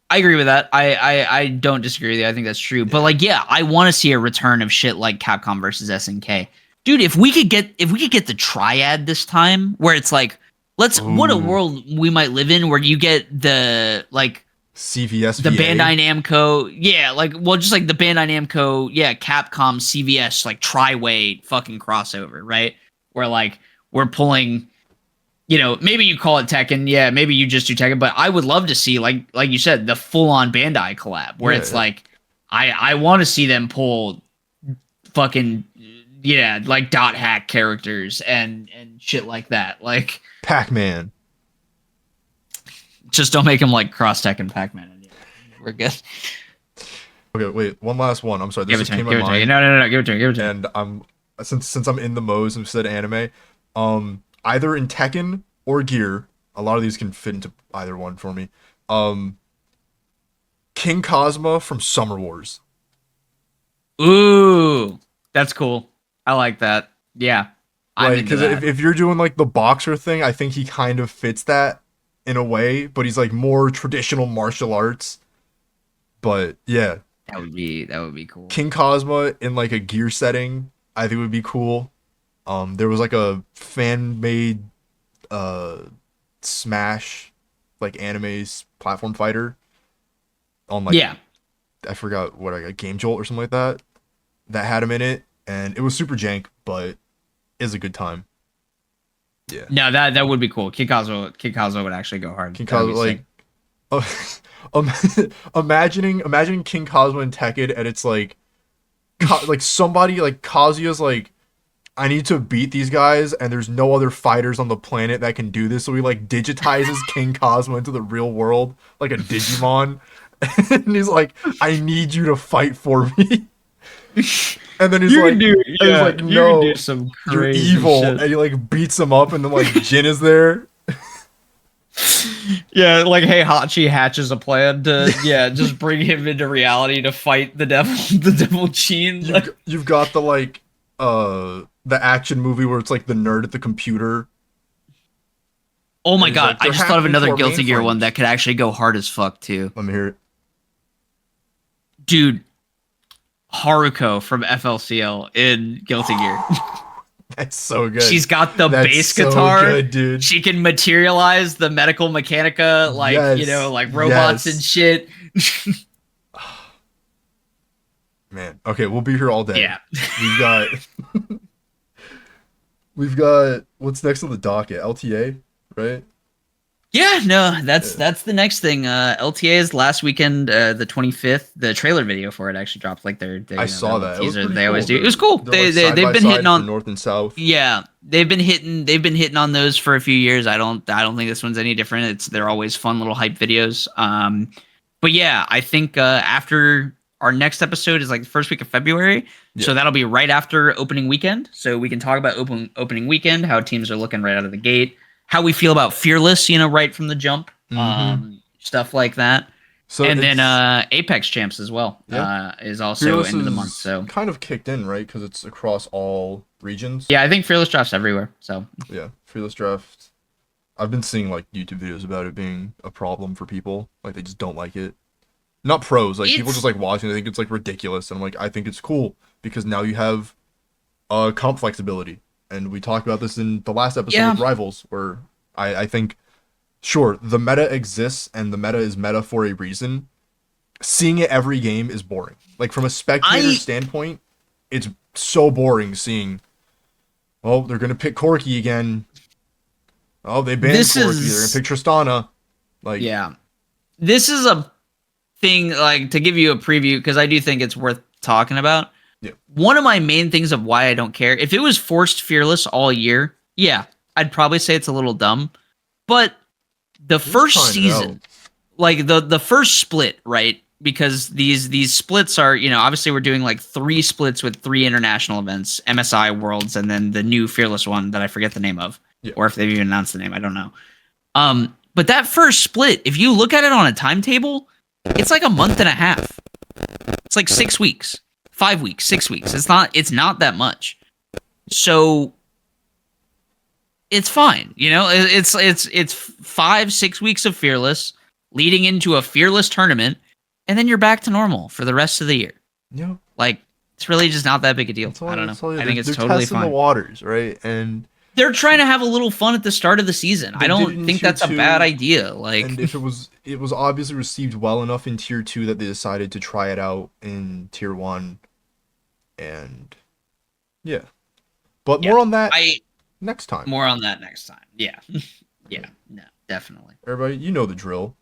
I agree with that. I don't disagree with you. I think that's true. But like, yeah, I want to see a return of shit like Capcom versus SNK. Dude, if we could get the triad this time, where it's like, what a world we might live in, where you get the like CVS, the Bandai Namco, just like the Bandai Namco, Capcom CVS like tri-way fucking crossover, right? Where like we're pulling. Maybe you call it Tekken, maybe you just do Tekken, but I would love to see, like you said, the full-on Bandai collab, where it's like, I want to see them pull fucking, like dot hack characters and shit like that, like Pac-Man. Just don't make them like Cross Tekken Pac-Man. We're good. Okay, wait, one last one. I'm sorry, this just came to my mind. No, give it to me. And I'm since I'm in the modes and said anime, either in Tekken or Gear, a lot of these can fit into either one for me. King Cosma from Summer Wars. Ooh, that's cool. I like that. Yeah. Right, because if you're doing like the boxer thing, I think he kind of fits that in a way, but he's like more traditional martial arts. But yeah. That would be cool. King Cosma in like a Gear setting, I think would be cool. There was like a fan-made Smash like anime's platform fighter on like I forgot what I got, Game Jolt or something like that had him in it, and it was super jank, but is a good time. Yeah. No, that would be cool. King Cosmo would actually go hard. King Cosmo, like imagining King Cosmo in Tekken, and it's like like somebody like Kazuya's like, I need to beat these guys, and there's no other fighters on the planet that can do this. So he like digitizes King Cosmo into the real world, like a Digimon, and he's like, "I need you to fight for me." And then he's like, "No, you're evil," shit. and he like beats him up, and then like Jin is there. Yeah, like Heihachi hatches a plan to just bring him into reality to fight the devil Gene. You've got the action movie where it's like the nerd at the computer. Oh my god, I just thought of another Guilty Gear one that could actually go hard as fuck too. Let me hear it. Dude, Haruko from FLCL in Guilty Gear. That's so good. She's got the bass guitar. Good, dude. She can materialize the medical mechanica, like, like robots and shit. Man, okay, we'll be here all day. Yeah. We've got what's next on the docket? LTA, right? Yeah, no, that's the next thing. LTA is last weekend, the 25th. The trailer video for it actually dropped. Like I saw that. Teaser they always do. It was cool. They've been hitting on North and South. Yeah, they've been hitting on those for a few years. I don't think this one's any different. They're always fun little hype videos. But yeah, I think after our next episode is like the first week of February. Yeah. So that'll be right after opening weekend. So we can talk about opening weekend, how teams are looking right out of the gate, how we feel about Fearless, right from the jump, stuff like that. So and then Apex Champs as well is also Fearless end of the month. So kind of kicked in, right? Because it's across all regions. Yeah, I think Fearless Draft's everywhere. So yeah, Fearless Draft. I've been seeing like YouTube videos about it being a problem for people. Like they just don't like it. Not pros, like people just like watching. They think it's like ridiculous, and I'm like, I think it's cool because now you have comp flexibility, And we talked about this in the last episode with Rivals, where I think, sure, the meta exists and the meta is meta for a reason. Seeing it every game is boring. Like, from a spectator standpoint, it's so boring seeing, oh, they're going to pick Corki again. Oh, they banned Corki. They're going to pick Tristana. Like, yeah. This is a thing, like, to give you a preview, because I do think it's worth talking about. Yeah. One of my main things of why I don't care, if it was forced fearless all year, yeah, I'd probably say it's a little dumb. But the first season, like the first split, right? Because these splits are, you know, obviously we're doing like 3 splits with 3 international events, MSI Worlds, and then the new fearless one that I forget the name of, or if they've even announced the name, I don't know. But that first split, if you look at it on a timetable, it's like a month and a half. It's like 6 weeks, 5 weeks, 6 weeks. It's not that much. So it's fine. You know, it's 5-6 weeks of fearless leading into a fearless tournament, and then you're back to normal for the rest of the year. Yeah. Like, it's really just not that big a deal. I don't know. I think it's totally fine. They're testing the waters, right? And they're trying to have a little fun at the start of the season. I don't think that's a bad idea. Like, and if it was obviously received well enough in tier 2 that they decided to try it out in tier 1. And yeah. But more on that next time. More on that next time. Yeah. Yeah. No, definitely. Everybody, you know the drill.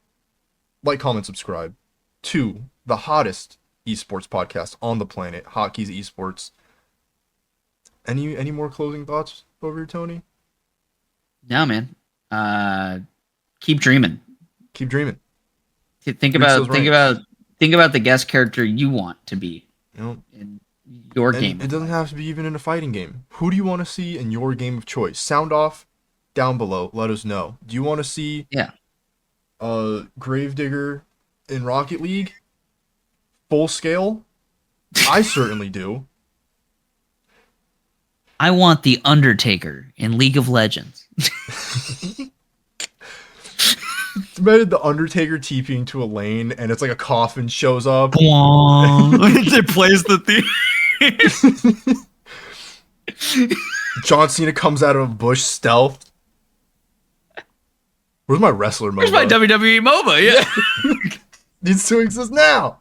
Like, comment, subscribe to the hottest esports podcast on the planet, Hotkeys Esports. Any more closing thoughts over here, Tony? No, man. Keep dreaming. Keep dreaming. Think about the guest character you want to be in your game. It doesn't have to be even in a fighting game. Who do you want to see in your game of choice? Sound off down below. Let us know. Do you want to see Gravedigger in Rocket League? Full scale? I certainly do. I want the Undertaker in League of Legends. Imagine the Undertaker TPing to a lane and it's like a coffin shows up. It plays the theme. John Cena comes out of a bush stealth. Where's my wrestler MOBA? Where's my WWE MOBA? Yeah. Needs to exist now.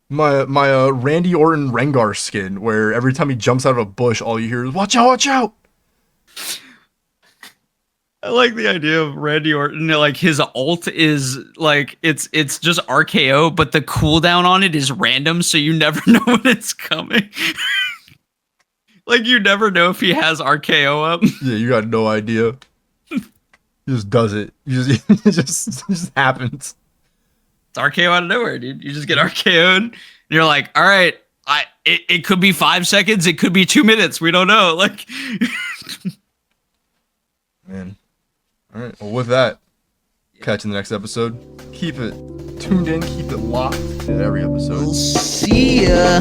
My Randy Orton Rengar skin, where every time he jumps out of a bush, all you hear is "Watch out! Watch out!" I like the idea of Randy Orton. Like, his ult is like it's just RKO, but the cooldown on it is random, so you never know when it's coming. Like, you never know if he has RKO up. Yeah, you got no idea. He just does it. It just happens. It's RKO out of nowhere, dude. You just get RKO'd, and you're like, all right, it could be 5 seconds, it could be 2 minutes. We don't know. Like, man. All right. Well, with that, catch you in the next episode. Keep it tuned in. Keep it locked in every episode. See ya.